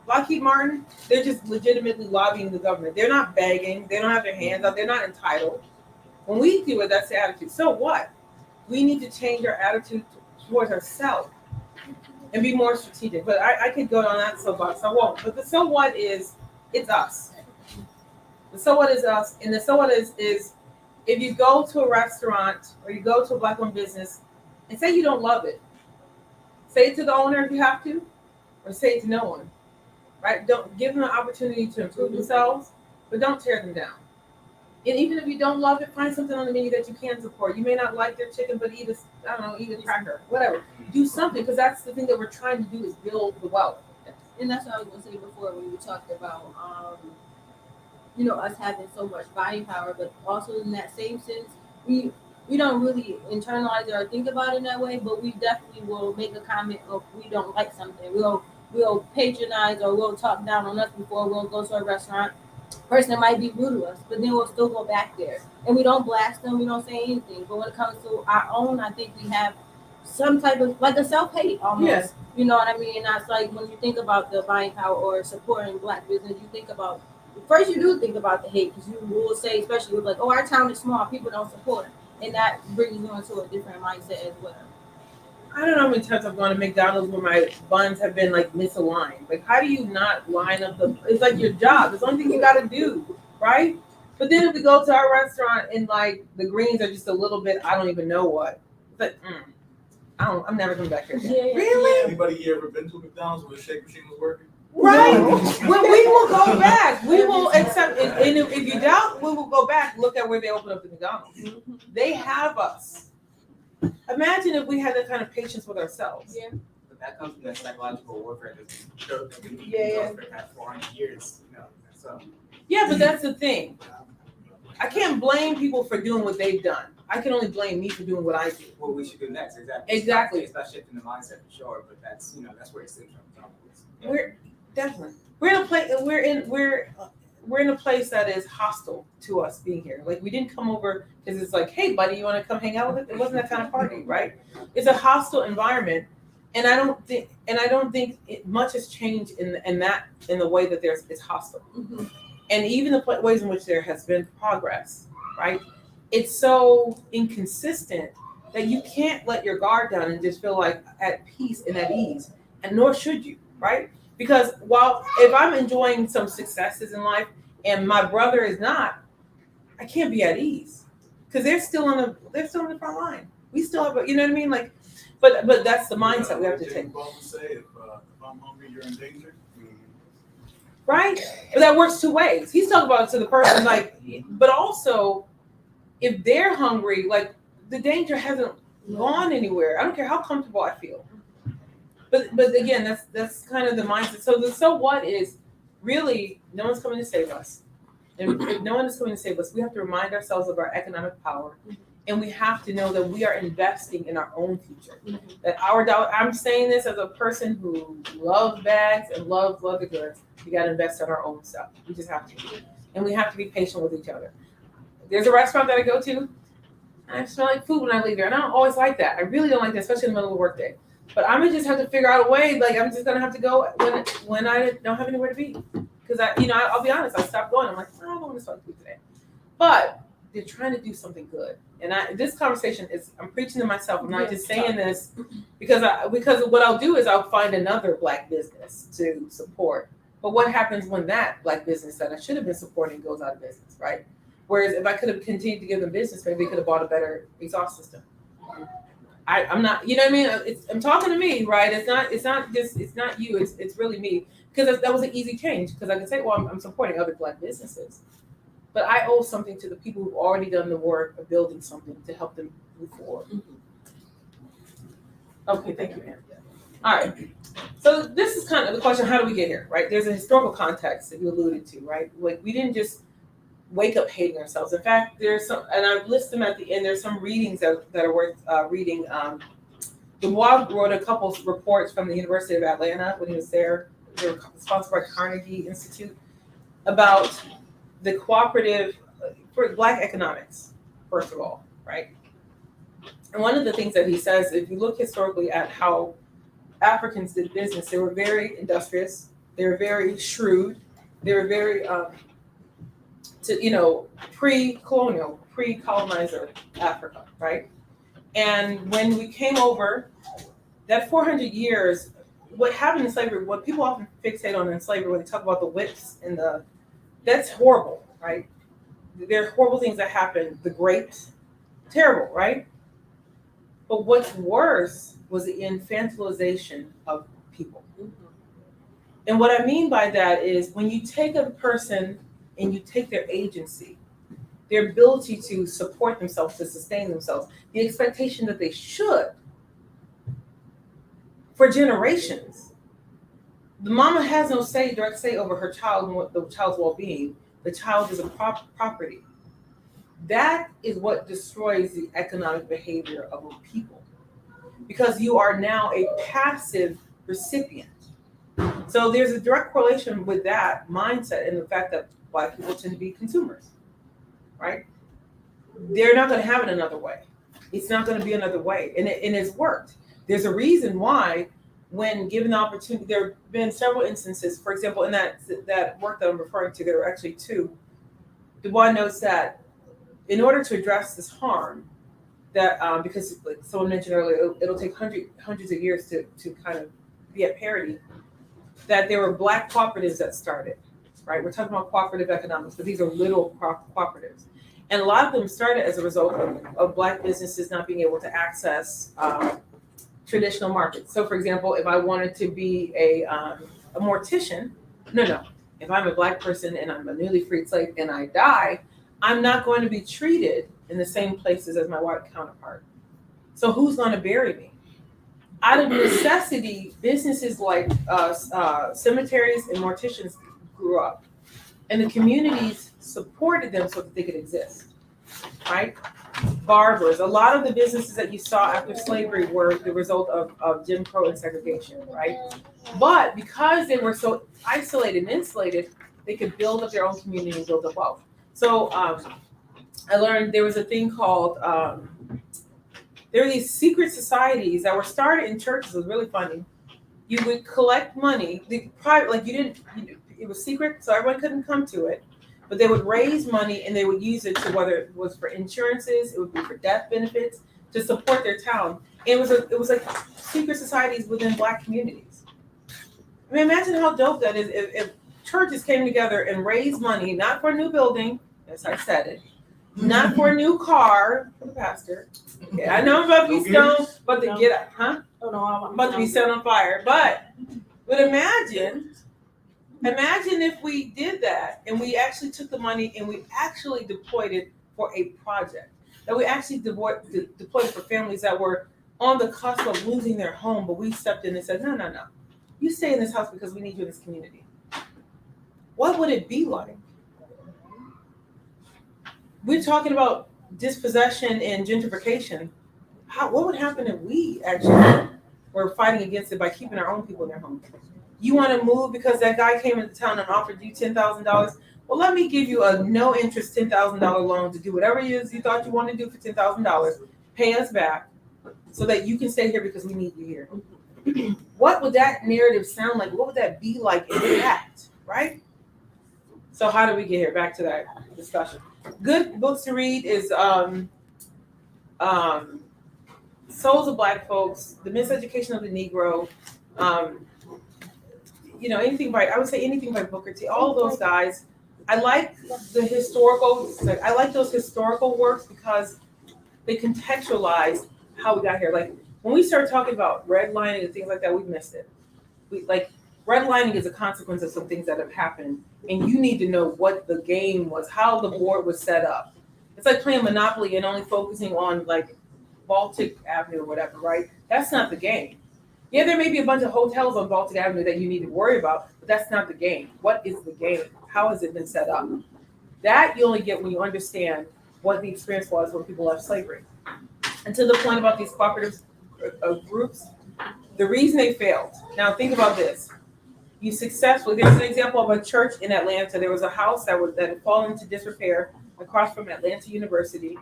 Lockheed Martin, they're just legitimately lobbying the government. They're not begging. They don't have their hands out. They're not entitled. When we do it, that's the attitude. So what? We need to change our attitude towards ourselves and be more strategic. But I could go on that soapbox. I won't. But the so what is, it's us. The so what is us. And the so what is if you go to a restaurant or you go to a Black-owned business and say you don't love it, say it to the owner if you have to, or say it to no one. Right? Don't give them an opportunity to improve themselves, but don't tear them down. And even if you don't love it, find something on the menu that you can support. You may not like their chicken, but eat a cracker, whatever. Do something, because that's the thing that we're trying to do is build the wealth. And that's what I was going to say before when we talked about, us having so much buying power, but also in that same sense, we don't really internalize it or think about it in that way, but we definitely will make a comment if we don't like something. We'll patronize or we'll talk down on us before we'll go to a restaurant. Person might be rude to us, but then we'll still go back there. And we don't blast them, we don't say anything. But when it comes to our own, I think we have some type of, a self-hate almost. Yes. You know what I mean? And that's when you think about the buying power or supporting Black business, you think about, first you do think about the hate, because you will say, especially with our town is small, people don't support. And that brings you into a different mindset as well. I don't know how many times I've gone to McDonald's where my buns have been misaligned. How do you not line up it's your job. It's the only thing you got to do. right? But then if we go to our restaurant and like the greens are just a little bit, I don't even know what. But I'm never coming back here again. Yeah. Really? Anybody here ever been to McDonald's where the shake machine was working? Right? No. Well, we will go back. We will accept, and if you doubt, we will go back. Look at where they opened up the McDonald's. They have us. Imagine if we had that kind of patience with ourselves. Yeah. But that comes from that psychological warfare that's been built that we've been Yeah. for the past 400 years, So Yeah, but that's the thing. I can't blame people for doing what they've done. I can only blame me for doing what I do. what we should do next, exactly. Exactly. It's not shifting the mindset for sure, but that's that's where it stems from. We're definitely we're in a place we're in a place that is hostile to us being here. Like we didn't come over because it's like, hey buddy, you want to come hang out with us? It wasn't that kind of party, right? It's a hostile environment, and I don't think much has changed in the way that it's hostile, and even the ways in which there has been progress, right? It's so inconsistent that you can't let your guard down and just feel like at peace and at ease, and nor should you, right? Because if I'm enjoying some successes in life and my brother is not, I can't be at ease because they're still on the front line. We still have, you know what I mean? Like, but that's the mindset we have to take. Say if I'm hungry, you're in danger. Right? But that works two ways. He's talking about it to the person, like, but also if they're hungry, like the danger hasn't gone anywhere. I don't care how comfortable I feel. But again, that's kind of the mindset. So the so what is really no one's coming to save us. And if no one is coming to save us, we have to remind ourselves of our economic power. And we have to know that we are investing in our own future. That our dollar, I'm saying this as a person who loves bags and loves leather goods. We got to invest in our own stuff. We just have to. And we have to be patient with each other. There's a restaurant that I go to, and I smell like food when I leave there. And I don't always like that. I really don't like that, especially in the middle of the workday. But I'm gonna just have to figure out a way. Like I'm just gonna have to go when I don't have anywhere to be. Because I'll be honest, I stopped going. I'm like, I don't want to smell food today. But they're trying to do something good. And this conversation is, I'm preaching to myself. I'm not just saying this because what I'll do is I'll find another Black business to support. But what happens when that Black business that I should have been supporting goes out of business, right? Whereas if I could have continued to give them business, maybe they could have bought a better exhaust system. I'm not, you know what I mean? I'm talking to me, right? It's not you. It's really me. Because that was an easy change. Because I could say, well, I'm supporting other Black businesses. But I owe something to the people who've already done the work of building something to help them move forward. Okay, thank you, ma'am. All right. So this is kind of the question, how do we get here, right? There's a historical context that you alluded to, right? Like we didn't just wake up hating ourselves. In fact, there's some, and I've listed them at the end, there's some readings that are worth reading. DeWalt wrote a couple of reports from the University of Atlanta when he was there. They were sponsored by Carnegie Institute about the cooperative for Black economics, first of all, right? And one of the things that he says, if you look historically at how Africans did business, they were very industrious, they were very shrewd, they were very pre-colonial, pre-colonizer Africa, right? And when we came over, that 400 years, what happened in slavery, what people often fixate on in slavery when they talk about the whips and that's horrible, right? There are horrible things that happen, the grapes, terrible, right? But what's worse was the infantilization of people. And what I mean by that is when you take a person and you take their agency, their ability to support themselves, to sustain themselves, the expectation that they should for generations. The mama has no direct say over her child and the child's well-being. The child is a property. That is what destroys the economic behavior of a people, because you are now a passive recipient. So there's a direct correlation with that mindset and the fact that Black people tend to be consumers, right? They're not going to have it another way. It's not going to be another way, and it's worked. There's a reason why, when given the opportunity, there have been several instances. For example, in that work that I'm referring to, there are actually two. The one notes that in order to address this harm, that because like someone mentioned earlier, it'll take hundreds of years to kind of be at parity, that there were Black cooperatives that started. right? We're talking about cooperative economics, but these are little cooperatives. And a lot of them started as a result of Black businesses not being able to access traditional markets. So for example, if I wanted to be a mortician, no. If I'm a Black person and I'm a newly freed slave and I die, I'm not going to be treated in the same places as my white counterpart. So who's going to bury me? Out of necessity, businesses like cemeteries and morticians grew up, and the communities supported them so that they could exist, right? Barbers, a lot of the businesses that you saw after slavery were the result of Jim Crow and segregation, right? But because they were so isolated and insulated, they could build up their own community and build up wealth. So I learned there was a thing called, there were these secret societies that were started in churches. It was really funny. You would collect money, it was secret, so everyone couldn't come to it. But they would raise money and they would use it to, whether it was for insurances, it would be for death benefits, to support their town. And it was like secret societies within Black communities. I mean, imagine how dope that is if churches came together and raised money, not for a new building, as I said it, not for a new car for the pastor. Okay, I know I'm about to be stoned, but to get up, huh? Oh no, I'm About to be set on fire. But imagine if we did that and we actually took the money and we actually deployed it for a project. That we actually deployed it for families that were on the cusp of losing their home, but we stepped in and said, no. You stay in this house because we need you in this community. What would it be like? We're talking about dispossession and gentrification. What would happen if we actually were fighting against it by keeping our own people in their homes? You want to move because that guy came into town and offered you $10,000? Well, let me give you a no interest $10,000 loan to do whatever it is you thought you wanted to do for $10,000. Pay us back so that you can stay here because we need you here. What would that narrative sound like? What would that be like in fact, right? So how do we get here? Back to that discussion. Good books to read is Souls of Black Folks, The Miseducation of the Negro, anything by Booker T, all of those guys. I like I like those historical works because they contextualize how we got here. Like when we start talking about redlining and things like that, we've missed it. Redlining is a consequence of some things that have happened, and you need to know what the game was, how the board was set up. It's like playing Monopoly and only focusing on like Baltic Avenue or whatever, right? That's not the game. Yeah, there may be a bunch of hotels on Baltic Avenue that you need to worry about, but that's not the game. What is the game? How has it been set up? That you only get when you understand what the experience was when people left slavery. And to the point about these cooperative groups, the reason they failed. Now think about this. There's an example of a church in Atlanta. There was a house that had fallen into disrepair across from Atlanta University.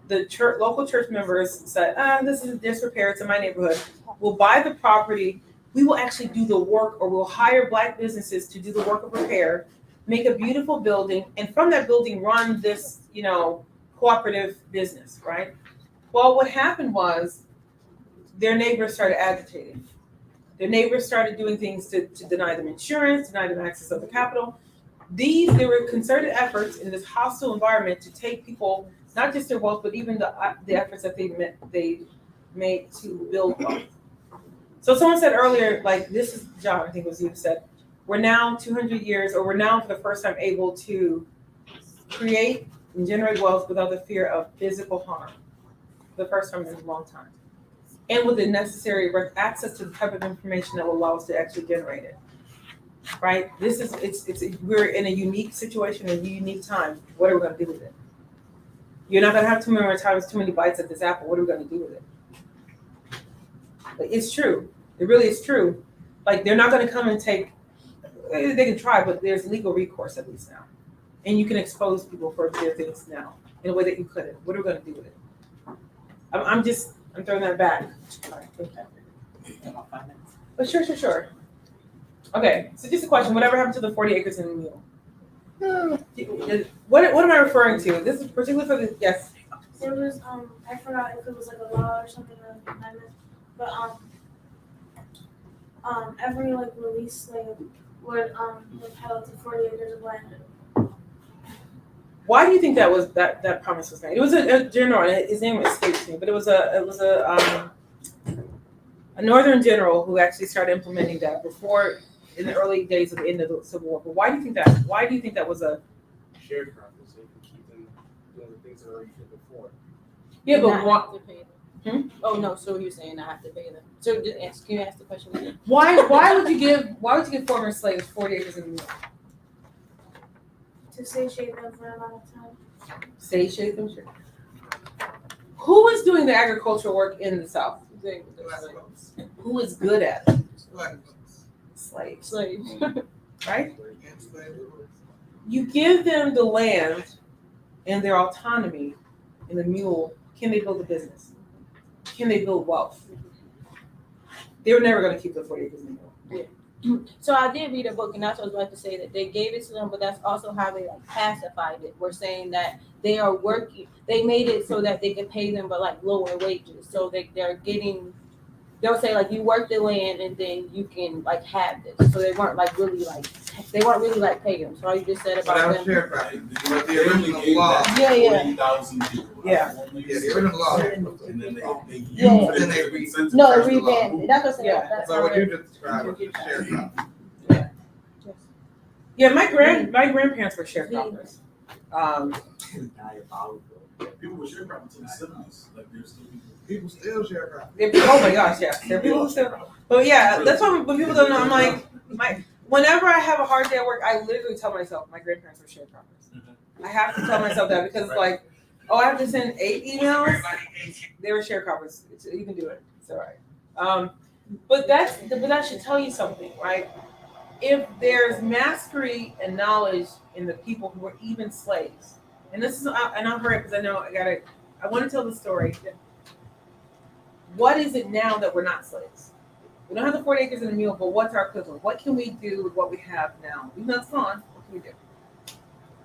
The local church members said, this is a disrepair, it's in my neighborhood. We'll buy the property, we will actually do the work, or we'll hire Black businesses to do the work of repair, make a beautiful building, and from that building run this, cooperative business, right? Well, what happened was their neighbors started agitating. Their neighbors started doing things to deny them insurance, deny them access to the capital. There were concerted efforts in this hostile environment to take people, not just their wealth, but even the efforts that they made to build wealth. So someone said earlier, this is John, I think it was you who said, we're now 200 years, or we're now for the first time able to create and generate wealth without the fear of physical harm. For the first time in a long time. And with the necessary access to the type of information that will allow us to actually generate it. Right? We're in a unique situation, a unique time. What are we going to do with it? You're not going to have too many bites at this apple. What are we going to do with it? It's true. It really is true. They're not going to come and take, they can try, but there's legal recourse at least now. And you can expose people for their things now in a way that you couldn't. What are we going to do with it? I'm throwing that back. But sure. Okay, so just a question. Whatever happened to the 40 acres in the mule? What am I referring to? This is particularly for the, yes. There was, I forgot if it was a law or something, but every release, would peddle to 40 acres of land. Why do you think that promise was made? It was a general, and his name escapes me, but it was a northern general who actually started implementing that before in the early days of the end of the Civil War. But why do you think that? Why do you think that was a Shared profits, so you can keep them doing the things that were did before. yeah? But Not why? have to pay them. Oh no, so you're saying I have to pay them. So just can you ask the question again? Why would you give former slaves 40 acres in the mill? To satiate them for a long time. Satiate them, sure. Who was doing the agricultural work in the South? Black folks. Who was good at it? Black folks. Slaves, Slaves. right? And slavery. You give them the land and their autonomy in the mule. Can they build a business? Can they build wealth? They were never going to keep the 40 acres in the mule. So I did read a book, and that's what I was about to say, that they gave it to them, but that's also how they like pacified it. We're saying that they are working. They made it so that they could pay them, but like lower wages. So they're getting. They'll say like you work the land and then you can like have this. So they weren't really like paying them. So all you just said But that about was them. shared profit. But the original law. Yeah, yeah. 40,000 people. Yeah. Yeah, the original law. And then they use Yeah. it Then they to re- incentivize No, it the law. revamped it. That's what I'm saying. Yeah. That's So how what it- you just described was shared profit. Yeah, my grandparents were sharecroppers. Diabolical. People were sharing profits in the 70s. Like there's still people. People still share profit. Oh my gosh, yeah. There are people who still. But yeah, that's why when people don't know, I'm like, whenever I have a hard day at work, I literally tell myself my grandparents were sharecroppers. I have to tell myself that because it's like, oh, I have to send 8 emails. They were sharecroppers. You can do it. It's all right. But that should tell you something, right? If there's mastery and knowledge in the people who were even slaves, and this is, and I'll hurry because I know I want to tell the story. What is it now that we're not slaves? We don't have the 40 acres and a mule, but what's our equivalent? What can we do with what we have now? Even though it's gone, what can we do?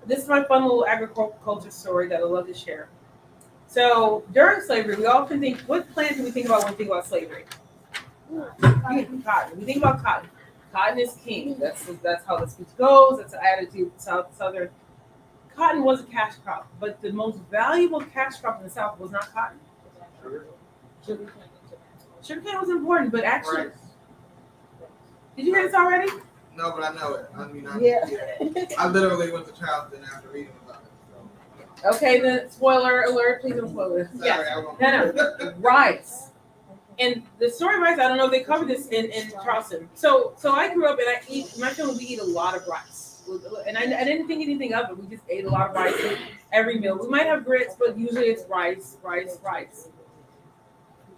This is my fun little agriculture story that I love to share. So during slavery, we often think, what plant do we think about when we think about slavery? Cotton. We think about cotton. Cotton is king. That's how the speech goes. That's the attitude Southern. Cotton was a cash crop, but the most valuable cash crop in the South was not cotton. Sugarcane was important, but actually, Right. did you hear this already? No, but I know it. I mean, Yeah. I literally went to Charleston after reading about it. Okay, then spoiler alert, please don't spoil it. So. Yeah. Sorry, I won't. No. Rice. And the story of rice, I don't know if they covered this in Charleston. So I grew up and my family, we eat a lot of rice. And I didn't think anything of it. We just ate a lot of rice every meal. We might have grits, but usually it's rice.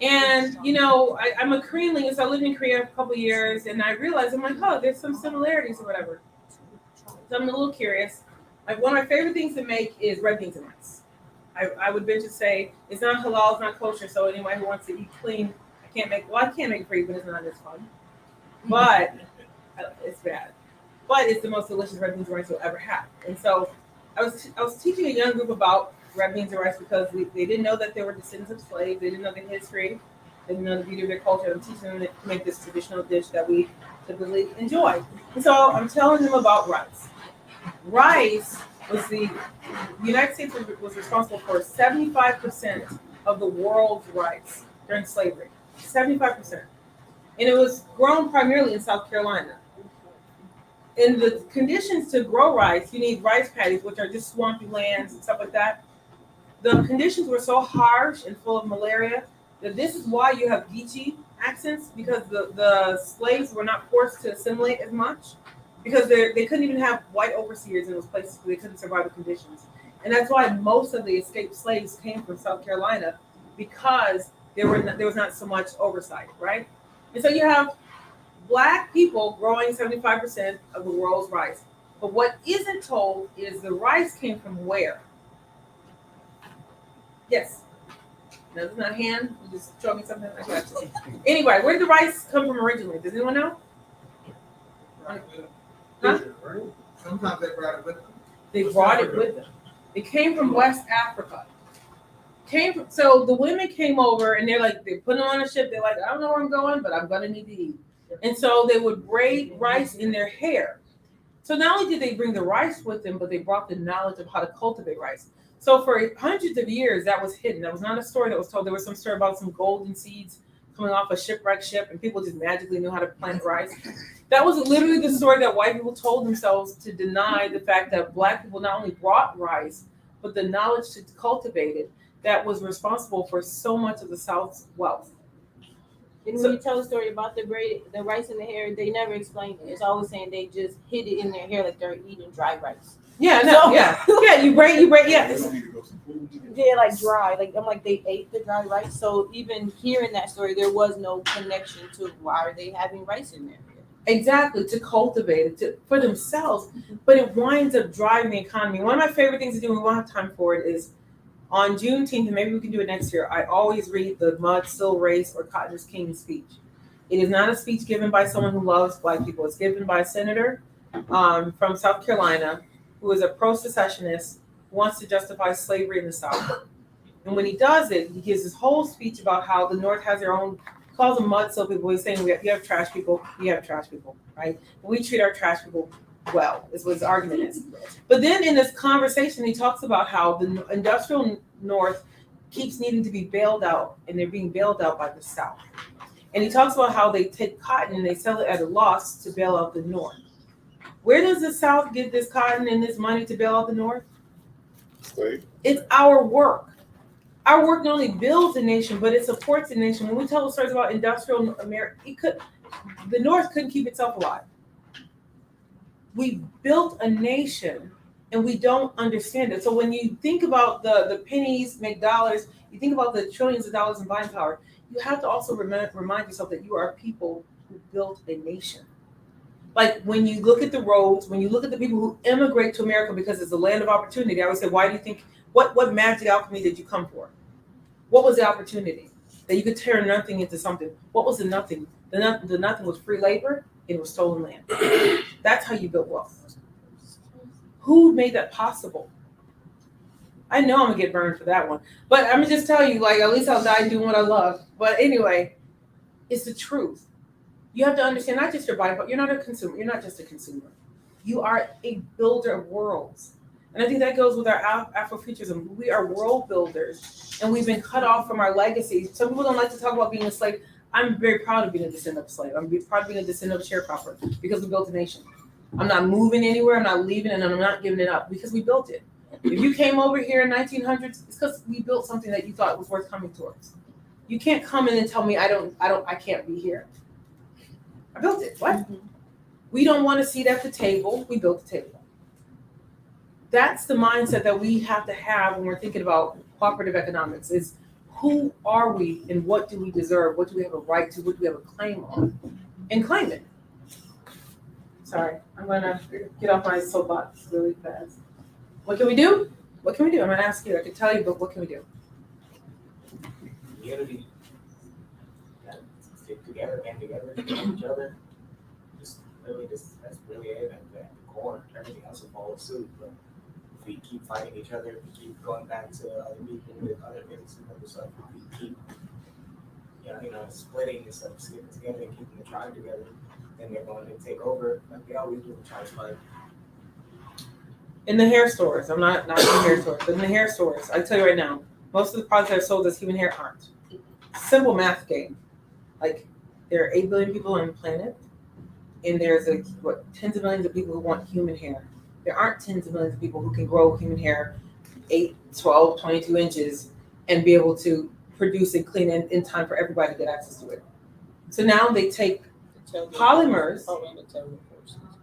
And, I'm a Korean linguist. I lived in Korea a couple of years, and I realized, I'm like, oh, there's some similarities or whatever. So I'm a little curious. Like, one of my favorite things to make is red beans and rice. I would venture to say it's not halal, it's not kosher, so anyone who wants to eat clean, I can't make it for you, but it's not as fun. But it's bad. But it's the most delicious red beans and rice you'll ever have. And so I was teaching a young group about red beans and rice because they didn't know that they were descendants of slaves. They didn't know the history. They didn't know the beauty of their culture. I'm teaching them to make this traditional dish that we typically enjoy. And so I'm telling them about rice. Rice was the United States was responsible for 75% of the world's rice during slavery. 75%. And it was grown primarily in South Carolina. In the conditions to grow rice, you need rice paddies, which are just swampy lands and stuff like that. The conditions were so harsh and full of malaria that this is why you have Geechee accents, because the slaves were not forced to assimilate as much, because they couldn't even have white overseers in those places because they couldn't survive the conditions. And that's why most of the escaped slaves came from South Carolina, because there was not so much oversight, right? And so you have Black people growing 75% of the world's rice. But what isn't told is the rice came from where? Yes. No, this is not a hand. You just showed me something. I got you. Anyway, where did the rice come from originally? Does anyone know? Huh? Sometimes they brought it with them. They brought it with them. It came from West Africa. So the women came over and they're putting on a ship. They're like, I don't know where I'm going, but I'm gonna need to eat. And so they would braid rice in their hair. So not only did they bring the rice with them, but they brought the knowledge of how to cultivate rice. So for hundreds of years, that was hidden. That was not a story that was told. There was some story about some golden seeds coming off a shipwrecked ship, and people just magically knew how to plant rice. That was literally the story that white people told themselves to deny the fact that black people not only brought rice, but the knowledge to cultivate it that was responsible for so much of the South's wealth. And when you tell a story about the rice in the hair, they never explain it. It's always saying they just hid it in their hair like they're eating dry rice. Yeah, no, yeah, you braid, yeah. Yeah, like dry. Like I'm like they ate the dry rice. So even hearing that story, there was no connection to why are they having rice in there. Exactly, to cultivate it for themselves, but it winds up driving the economy. One of my favorite things to do, we won't have time for it, is on Juneteenth, and maybe we can do it next year. I always read the Mud Still Race or Cotton is King speech. It is not a speech given by someone who loves black people. It's given by a senator from South Carolina who is a pro-secessionist, who wants to justify slavery in the South. And when he does it, he gives this whole speech about how the North has their own, calls them mud still people. He's saying you have trash people, right? And we treat our trash people well, is what his argument is. But then in this conversation, he talks about how the industrial North keeps needing to be bailed out, and they're being bailed out by the South. And he talks about how they take cotton and they sell it at a loss to bail out the North. Where does the South get this cotton and this money to bail out the North? Slave. It's our work. Our work not only builds a nation, but it supports a nation. When we tell stories about industrial America, the North couldn't keep itself alive. We built a nation and we don't understand it. So when you think about the pennies make dollars, you think about the trillions of dollars in buying power, you have to also remind yourself that you are people who built a nation. Like when you look at the roads, when you look at the people who immigrate to America because it's a land of opportunity, I always say, why do you think, what magic alchemy did you come for? What was the opportunity? That you could turn nothing into something. What was the nothing? The nothing was free labor, it was stolen land. That's how you build wealth. Who made that possible? I know I'm gonna get burned for that one, but I'm gonna just tell you, like, at least I'll die doing what I love. But anyway, it's the truth. You have to understand, not just your body, but you're not a consumer. You're not just a consumer. You are a builder of worlds. And I think that goes with our Afrofuturism. We are world builders, and we've been cut off from our legacy. Some people don't like to talk about being a slave. I'm very proud of being a descendant of a slave. I'm proud of being a descendant of a sharecropper because we built a nation. I'm not moving anywhere. I'm not leaving, and I'm not giving it up because we built it. If you came over here in 1900s, it's because we built something that you thought was worth coming towards. You can't come in and tell me I can't be here. I built it. What? Mm-hmm. We don't want a seat at the table. We built the table. That's the mindset that we have to have when we're thinking about cooperative economics is who are we and what do we deserve? What do we have a right to? What do we have a claim on? And claim it. Sorry, I'm gonna get off my soapbox really fast. What can we do? What can we do? I'm gonna ask you. I can tell you, but what can we do? Unity. Stick together, band together, help each other. That's really it at the core. Everything else will follow suit. But if we keep fighting each other, if we keep going back to other people with other things and other stuff, if we keep splitting instead of sticking together and keeping the tribe together, then they're going to take over like they always do the tribe fight. In the hair stores, I'm not in the hair stores, but in the hair stores, I tell you right now, most of the products that are sold as human hair aren't. Simple math game. Like, there are 8 billion people on the planet, and there's tens of millions of people who want human hair. There aren't tens of millions of people who can grow human hair 8, 12, 22 inches and be able to produce and clean it in time for everybody to get access to it. So now they take polymers.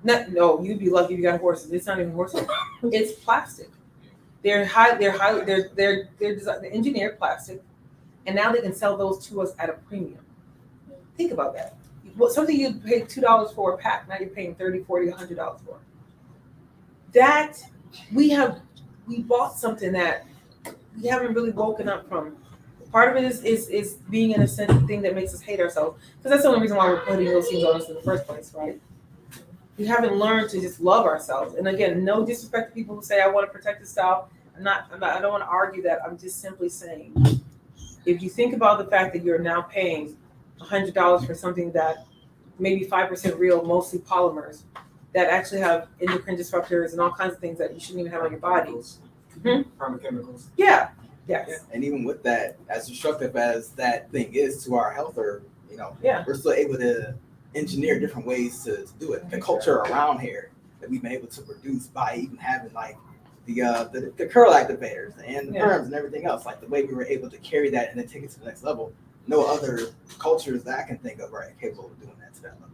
No, you'd be lucky if you got horses. It's not even horses. It's plastic. They're engineered plastic, and now they can sell those to us at a premium. Think about that. Something you paid $2 for a pack, now you're paying $30, $40, $100 for. That we bought something that we haven't really woken up from. Part of it is being in a sense the thing that makes us hate ourselves, because that's the only reason why we're putting those things on us in the first place, right? We haven't learned to just love ourselves. And again, no disrespect to people who say I want to protect the style. I don't want to argue that. I'm just simply saying, if you think about the fact that you're now paying $100 for something that maybe 5% real, mostly polymers that actually have endocrine disruptors and all kinds of things that you shouldn't even have on your body. Pharmaceuticals. Yeah. Yes. And even with that, as destructive as that thing is to our health, or Yeah. we're still able to engineer different ways to do it. The culture around here that we've been able to produce by even having like the curl activators and the perms and everything else, like the way we were able to carry that and then take it to the next level. No other cultures that I can think of are capable of doing that to that level.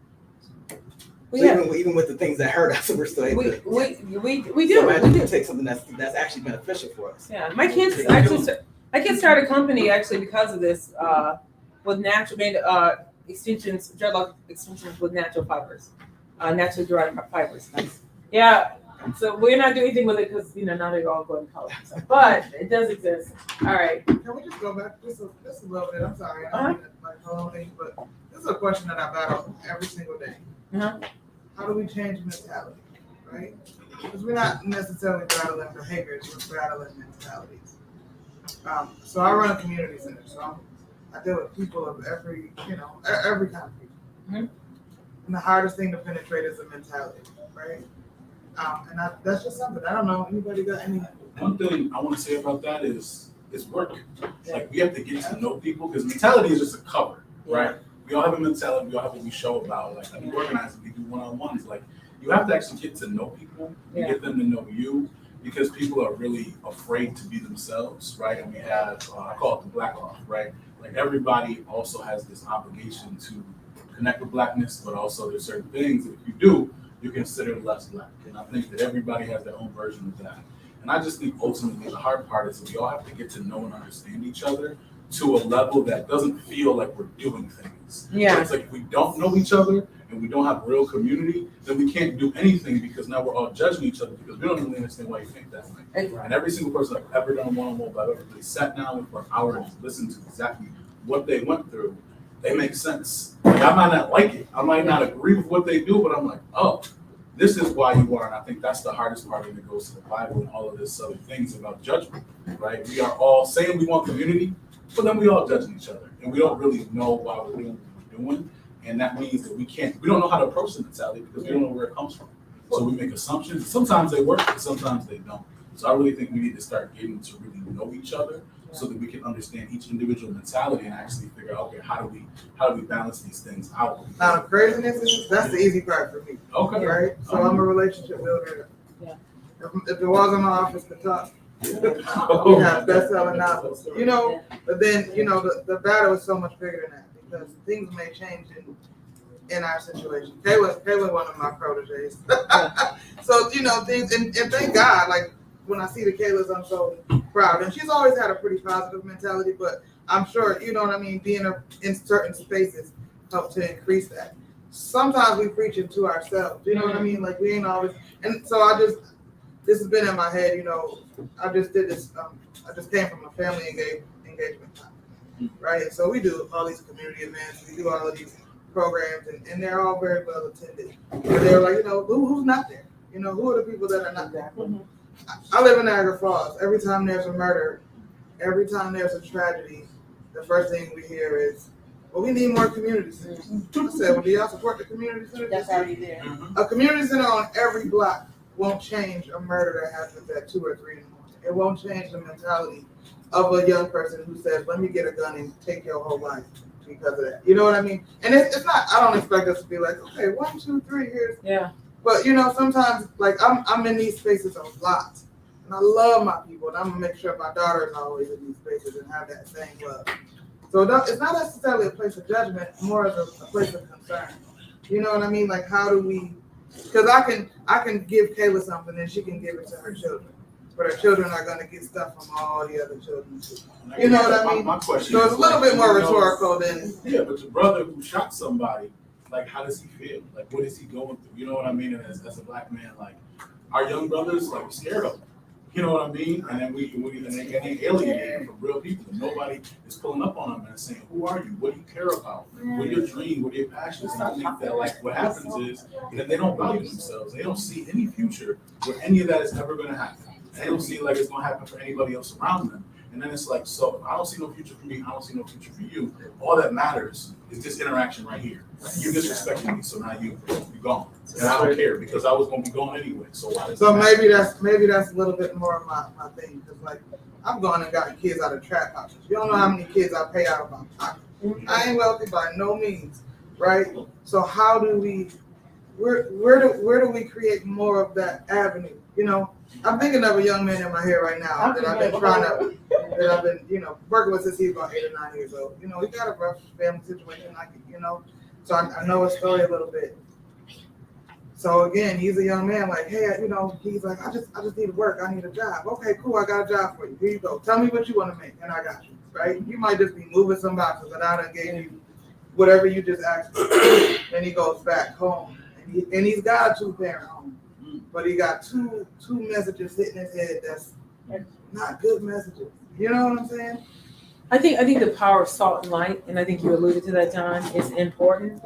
So even with the things that hurt us, we're still able to. We do. So imagine you take something that's actually beneficial for us. Yeah, my kids started a company actually because of this, with natural extensions, dreadlock extensions with natural fibers, naturally derived fibers. Yeah, so we're not doing anything with it because now they're all going to college and stuff, but it does exist. All right. Can we just go back just a little bit? I'm sorry, I don't mean to like hold things, but this is a question that I battle every single day. How do we change mentality, right? Because we're not necessarily battling behaviors, we're battling mentalities. So I run a community center, so I deal with people of every kind of people. And the hardest thing to penetrate is the mentality, right? And that's just something, I don't know, anybody got any? One thing I want to say about that is work. Like, we have to get to know people, because mentality is just a cover, right? We all have a mentality, we all have what we show about. Like, we organize, we do one-on-ones. Like, you have to actually get to know people, get them to know you, because people are really afraid to be themselves, right? And we have, I call it the black off, right? Like, everybody also has this obligation to connect with blackness, but also there's certain things that if you do, you're considered less black. And I think that everybody has their own version of that. And I just think ultimately the hard part is that we all have to get to know and understand each other to a level that doesn't feel like we're doing things. Yeah. So it's like, if we don't know each other and we don't have real community, then we can't do anything, because now we're all judging each other because we don't really understand why you think that way. And every single person I've ever done one-on-one, I've ever really sat down with for an hour and just listened to exactly what they went through, they make sense. Like, I might not like it, I might not agree with what they do, but I'm like, oh, this is why you are. And I think that's the hardest part when it goes to the Bible and all of this other things about judgment, right? We are all saying we want community, but then we all judging each other, and we don't really know why we're doing what we're doing. And that means that we don't know how to approach the mentality because we don't know where it comes from. So we make assumptions. Sometimes they work, but sometimes they don't. So I really think we need to start getting to really know each other so that we can understand each individual mentality and actually figure out, okay, how do we balance these things out? Now, the craziness is, that's the easy part for me. Okay. Right? So I'm a relationship builder. Yeah. If the walls in my office could talk, we have best-selling novels. But then, the battle is so much bigger than that, because things may change in our situation. Keiah, one of my proteges. So, things, and thank God, like, when I see the Keiahs, I'm so proud. And she's always had a pretty positive mentality, but I'm sure, being in certain spaces help to increase that. Sometimes we preach it to ourselves, like we ain't always, and so this has been in my head, I just did this, I just came from a family engagement time, right? So we do all these community events, we do all of these programs, and they're all very well attended. And they're like, who's not there? Who are the people that are not there? I live in Niagara Falls. Every time there's a murder, every time there's a tragedy, the first thing we hear is, well, we need more community centers. I said, well, do y'all support the community center? That's already there. A community center on every block won't change a murder that happens at 2 or 3 in the morning. It won't change the mentality of a young person who says, let me get a gun and take your whole life because of that. You know what I mean? And it's not, I don't expect us to be like, okay, 1, 2, 3, here's. Yeah. But, sometimes, like, I'm in these spaces a lot. And I love my people. And I'm going to make sure my daughter is always in these spaces and have that same love. So it's not necessarily a place of judgment, more as a place of concern. You know what I mean? Like, how do we, because I can give Keiah something and she can give it to her children. But her children are going to get stuff from all the other children too. You know what I mean? My question so it's a little like, bit more rhetorical than. Yeah, but your brother who shot somebody, like, how does he feel? Like, what is he going through? You know what I mean? And as a black man, like, our young brothers, like, scared of him. You know what I mean? And then they alienate him from real people. Nobody is pulling up on him and saying, who are you? What do you care about? What are your dreams? What are your passions? And I think that, like, what happens is that they don't value themselves. They don't see any future where any of that is ever going to happen. They don't see like it's going to happen for anybody else around them. And then it's like, so I don't see no future for me. I don't see no future for you. All that matters is this interaction right here. You're disrespecting me, so now you're gone. And I don't care because I was gonna be gone anyway. So why does So it matter? maybe that's a little bit more of my thing. Cause like I've gone and gotten kids out of trap houses. You don't know how many kids I pay out of my pocket. I ain't wealthy by no means, right? So how do we, where do we create more of that avenue? You know, I'm thinking of a young man in my head right now that I've been working with since he's about 8 or 9 years old. You know, he got a rough family situation, so I know his story a little bit. So again, he's a young man, like, hey, he's like, I just need to work. I need a job. Okay, cool. I got a job for you. Here you go. Tell me what you want to make, and I got you. Right? You might just be moving some boxes, and I done gave you whatever you just asked for. Then he goes back home, and he's got a 2-parent home, but he got two messages hitting his head that's not good messages. You know what I'm saying? I think the power of salt and light, and I think you alluded to that, John, is important.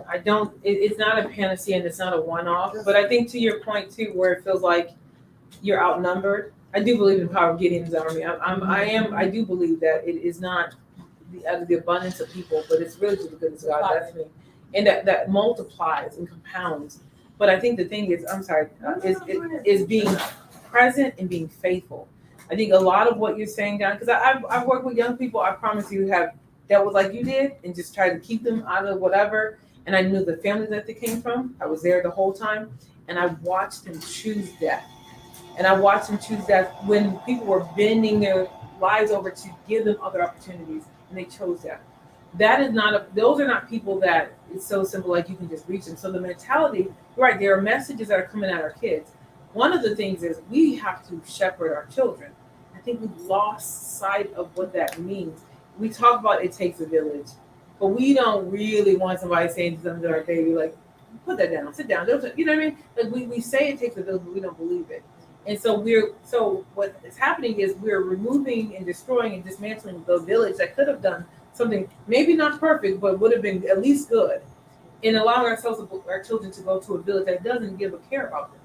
It's not a panacea and it's not a one-off, but I think to your point too, where it feels like you're outnumbered. I do believe in the power of Gideon's army. I do believe that it is not out of the abundance of people, but it's really to the goodness of God. That's me, and that multiplies and compounds. But I think the thing is, is being present and being faithful. I think a lot of what you're saying, John, because I've worked with young people, I promise you, have dealt with like you did and just tried to keep them out of whatever. And I knew the family that they came from. I was there the whole time. And I watched them choose death. And I watched them choose death when people were bending their lives over to give them other opportunities. And they chose death. Those are not people that it's so simple like you can just reach them. So the mentality, right, there are messages that are coming at our kids. One of the things is we have to shepherd our children. I think we've lost sight of what that means. We talk about it takes a village, but we don't really want somebody saying to them to our baby, like, put that down, sit down. You know what I mean? Like we say it takes a village, but we don't believe it. And so what is happening is we're removing and destroying and dismantling the village that could have done something, maybe not perfect, but would have been at least good, and allowing our children to go to a village that doesn't give a care about them.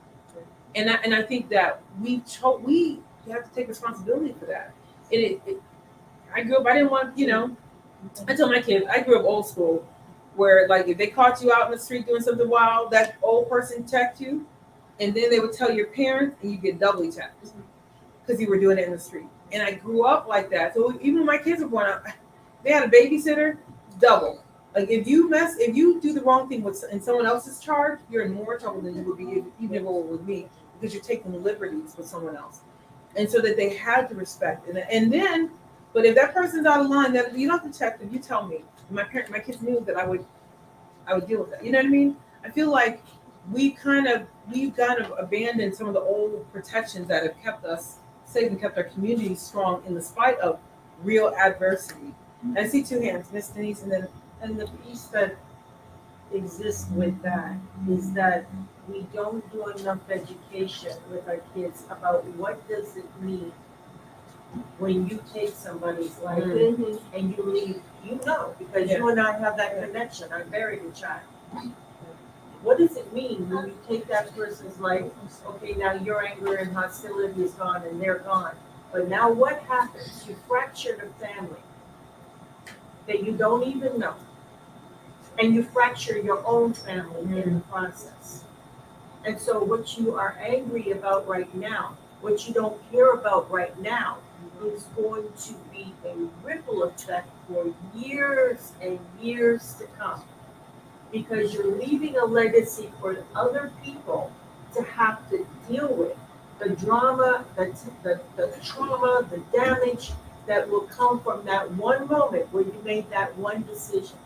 And I think that we have to take responsibility for that. I grew up, I didn't want, I tell my kids, I grew up old school, where like if they caught you out in the street doing something wild, that old person checked you, and then they would tell your parents, and you get doubly checked because you were doing it in the street. And I grew up like that. So even when my kids were born up, they had a babysitter, double. Like if you do the wrong thing in someone else's charge, you're in more trouble than you would be even if it were with me, because you're taking liberties with someone else. And so that they had to respect. And then, but if that person's out of line, that you don't have to check them, you tell me. My kids knew that I would deal with that. You know what I mean? I feel like we've kind of abandoned some of the old protections that have kept us safe and kept our communities strong in the spite of real adversity. And I see 2 hands, Miss Denise, and then. And the piece that exists with that is that we don't do enough education with our kids about what does it mean when you take somebody's life and you leave, because you and I have that connection. I buried a child. What does it mean when you take that person's life? Okay, now your anger and hostility is gone and they're gone. But now what happens? You fractured a family that you don't even know. And you fracture your own family in the process. And so what you are angry about right now, what you don't care about right now, is going to be a ripple effect for years and years to come. Because you're leaving a legacy for other people to have to deal with. The drama, the trauma, the damage that will come from that one moment where you made that one decision.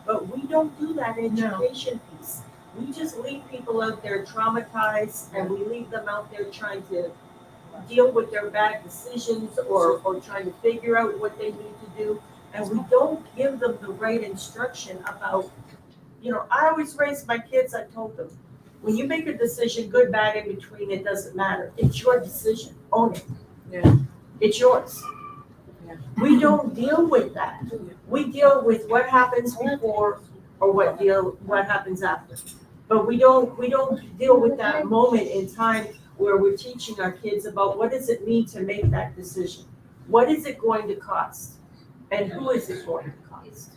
But we don't do that education piece. We just leave people out there traumatized, and we leave them out there trying to deal with their bad decisions or trying to figure out what they need to do. And we don't give them the right instruction about, I always raised my kids, I told them, when you make a decision, good, bad, in between, it doesn't matter. It's your decision. Own it. Yeah. It's yours. We don't deal with that. We deal with what happens before or what happens after. But we don't deal with that moment in time where we're teaching our kids about what does it mean to make that decision. what is it going to cost? And who is it going to cost?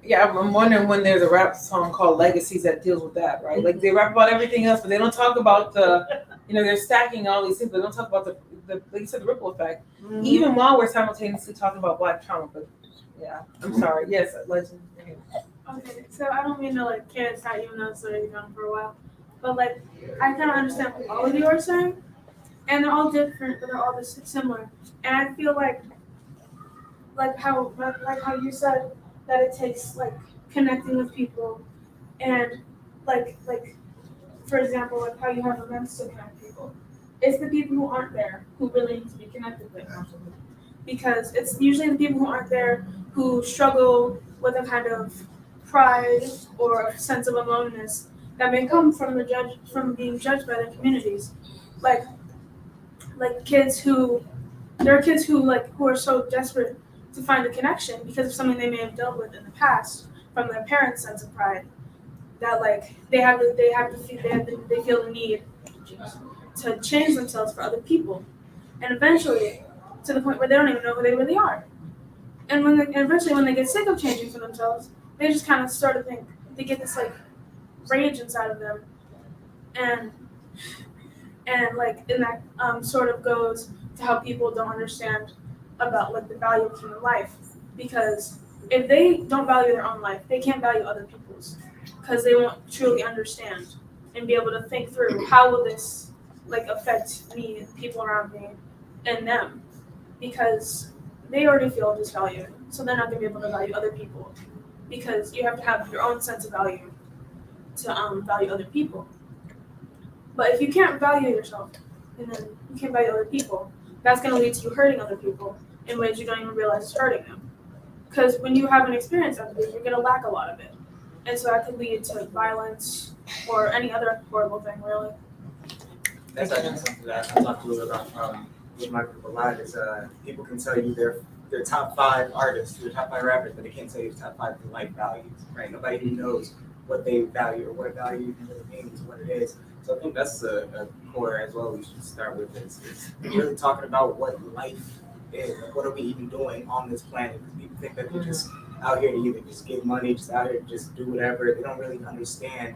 Yeah, I'm wondering when there's a rap song called Legacies that deals with that, right? Like they rap about everything else, but they don't talk about they're stacking all these things, but they don't talk about the like you said, the ripple effect. Even while we're simultaneously talking about Black trauma, but yeah, I'm sorry. Yes, Legend. Okay, so I don't mean to like carrots out even though it's already gone for a while, but like I kind of understand what all of you are saying, and they're all different, but they're all similar. And I feel like how you said that it takes like connecting with people, and like for example, like how you have events to connect people. It's the people who aren't there who really need to be connected with. Because it's usually the people who aren't there who struggle with a kind of pride or a sense of aloneness that may come from being judged by their communities. Like kids who there are kids who are so desperate to find a connection because of something they may have dealt with in the past from their parents' sense of pride that they feel the need to change themselves for other people, and eventually to the point where they don't even know who they really are. And eventually when they get sick of changing for themselves, they just kind of start to think they get this like rage inside of them, and like and that sort of goes to how people don't understand about like the value of human life, because if they don't value their own life, they can't value other people's, because they won't truly understand and be able to think through how will this like affect me, people around me, and them, because they already feel disvalued, so they're not going to be able to value other people, because you have to have your own sense of value to value other people. But if you can't value yourself, and then you can't value other people, that's going to lead to you hurting other people in ways you don't even realize is hurting them. Because when you have an experience of this, you're going to lack a lot of it. And so that could lead to violence or any other horrible thing, really. That's actually something that I talked a little about with my group a lot. Is people can tell you their top 5 artists, their top 5 rappers, but they can't tell you the top 5 life values, right? Nobody even knows what they value or what value really means, what it is. So I think that's a core as well we should start with is really talking about what life is. Like, what are we even doing on this planet? Because people think that they're just out here to either just get money, just out here to just do whatever. They don't really understand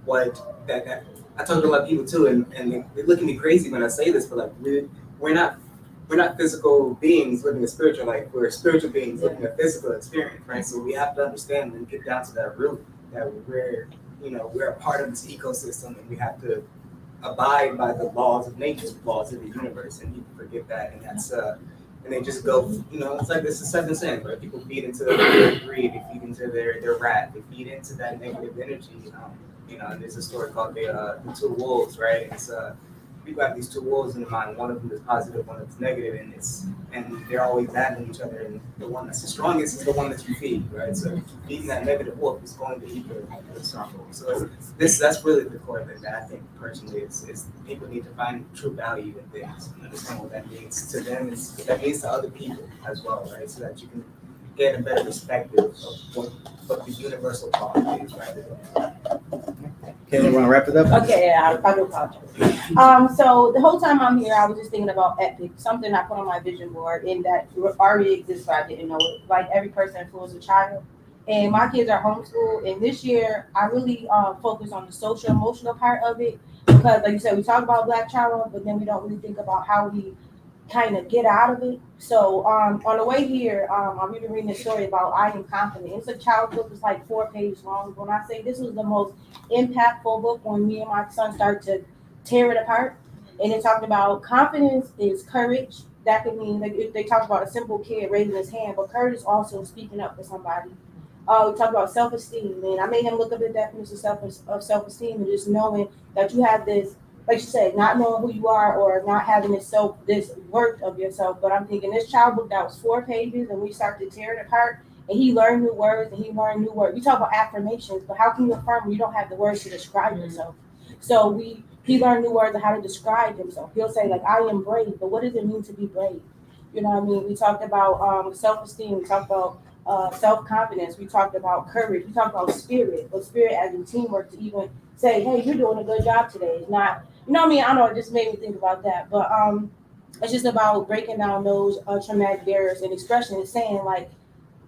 what that I talk to a lot of people too, and they look at me crazy when I say this, but like we're not physical beings living a spiritual life. We're spiritual beings living a physical experience, right? So we have to understand and get down to that root that we're a part of this ecosystem, and we have to abide by the laws of nature, the laws of the universe, and people forget that, and that's and they just go, it's like this is 7 sins, right? People feed into their greed, they feed into their wrath, they feed into that negative energy. And there's a story called the 2 wolves, right? It's people have these 2 wolves in their mind. One of them is positive, one that's negative, and they're always battling each other. And the one that's the strongest is the one that you feed, right? So feeding that negative wolf is going to eat the strong wolf. So that's really the core of it. That I think personally is people need to find true value in things and understand what that means to them, and that means to other people as well, right? So that you can get a better perspective of what the universal quality is, right? Okay, you want to wrap it up? Okay, yeah, I do apologize. So the whole time I'm here, I was just thinking about Epic, something I put on my vision board, and that already exists, but I didn't know it. Like every person influences a child, and my kids are homeschooled. And this year, I really focus on the social emotional part of it, because, like you said, we talk about Black trauma, but then we don't really think about how we kind of get out of it. So on the way here, I'm even reading a story about I Am Confident. It's a child book. It's like 4 pages long. When I say this was the most impactful book, when me and my son started to tear it apart, and it talked about confidence is courage. That could mean they talked about a simple kid raising his hand, but courage is also speaking up for somebody. We talked about self-esteem, and I made him look up the definition of self-esteem, and just knowing that you have this, like you said, not knowing who you are or not having this worth of yourself. But I'm thinking this child book that was 4 pages, and we started to tear it apart, and he learned new words, and he learned new words. We talk about affirmations, but how can you affirm when you don't have the words to describe yourself? So he learned new words of how to describe himself. He'll say, like, I am brave, but what does it mean to be brave? You know what I mean? We talked about self-esteem. We talked about self-confidence. We talked about courage. We talked about spirit, but spirit as in teamwork, to even say, hey, you're doing a good job today. It's not, you know what I mean? I don't know, it just made me think about that. But it's just about breaking down those traumatic barriers and expression and saying like,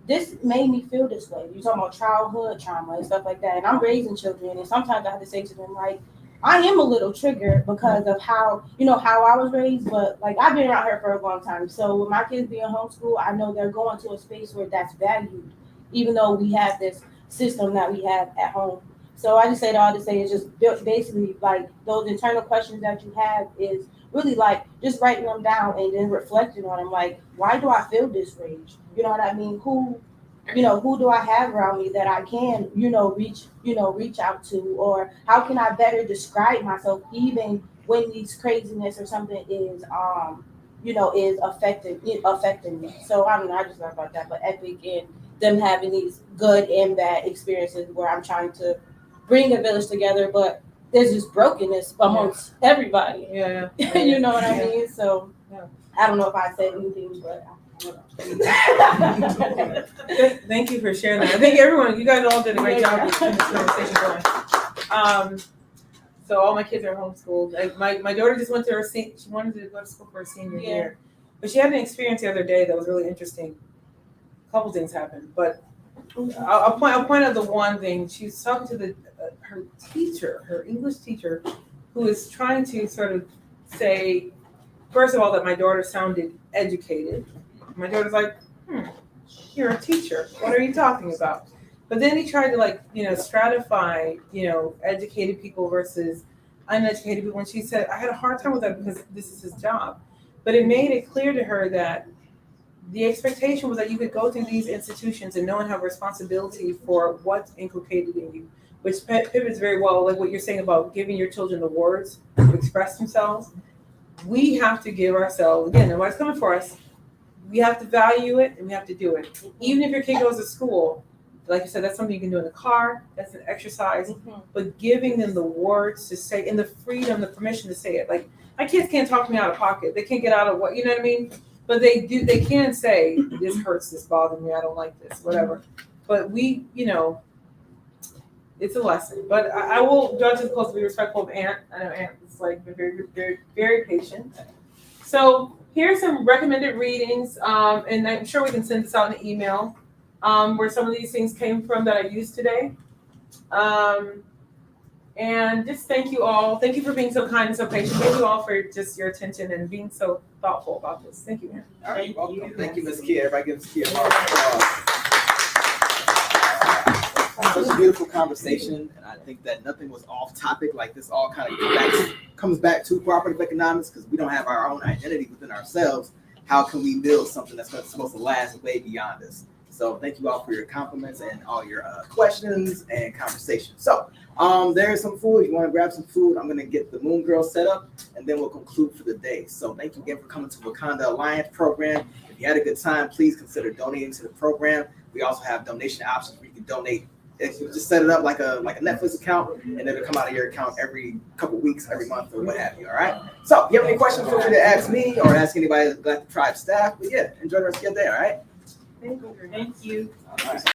this made me feel this way. You're talking about childhood trauma and stuff like that. And I'm raising children, and sometimes I have to say to them, like, I am a little triggered because of how, how I was raised, but like I've been around here for a long time. So with my kids being homeschooled, I know they're going to a space where that's valued, even though we have this system that we have at home. So I just say all to say is just basically like those internal questions that you have is really like just writing them down and then reflecting on them. Like, why do I feel this rage? You know what I mean? Who do I have around me that I can, reach out to, or how can I better describe myself even when these craziness or something is, is affecting me. So I mean, I just thought about that, but Epic and them having these good and bad experiences where I'm trying to bring a village together, but there's just brokenness amongst everybody. Yeah. You know what I mean? So Yeah. I don't know if I said anything, but Thank you for sharing that. I think you guys all did a great job of keeping this conversation going. So all my kids are homeschooled. My daughter just went to she wanted to go to school for her senior year, but she had an experience the other day that was really interesting. A couple things happened, but I'll point out the one thing. She was talking to her teacher, her English teacher, who is trying to sort of say, first of all, that my daughter sounded educated. My daughter's like, you're a teacher. What are you talking about? But then he tried to stratify, educated people versus uneducated people. And she said, I had a hard time with that because this is his job. But it made it clear to her that the expectation was that you could go through these institutions and no one have responsibility for what's inculcated in you, which pivots very well, like what you're saying about giving your children the words to express themselves. We have to give ourselves, again, nobody's coming for us. We have to value it and we have to do it. Even if your kid goes to school, like you said, that's something you can do in the car, that's an exercise, but giving them the words to say and the freedom, the permission to say it. Like my kids can't talk to me out of pocket. They can't get out of what, you know what I mean? But they can say, this hurts, this bothers me, I don't like this, whatever. But we, it's a lesson. But I will judge as close to be respectful of Aunt. I know Aunt is like very, very, very patient. So here's some recommended readings, and I'm sure we can send this out in an email, where some of these things came from that I used today. And just thank you all. Thank you for being so kind and so patient. Thank you all for just your attention and being so thoughtful about this. Thank you, Aunt. All right, welcome. Thank you, Ms. Keiah. Everybody gives Keiah a round of applause. Such a beautiful conversation, and I think that nothing was off topic. Like this all kind of comes back to cooperative economics because we don't have our own identity within ourselves. How can we build something that's supposed to last way beyond us? So thank you all for your compliments and all your questions and conversation. So there's some food. You want to grab some food? I'm going to get the Moon Girl set up, and then we'll conclude for the day. So thank you again for coming to Wakanda Alliance program. If you had a good time, please consider donating to the program. We also have donation options where you can donate. If you just set it up like a Netflix account, and it'll come out of your account every couple weeks, every month, or what have you. All right. So if you have any questions, feel free to ask me or ask anybody like the tribe staff. But yeah, enjoy the rest of your day. All right. Thank you. All right.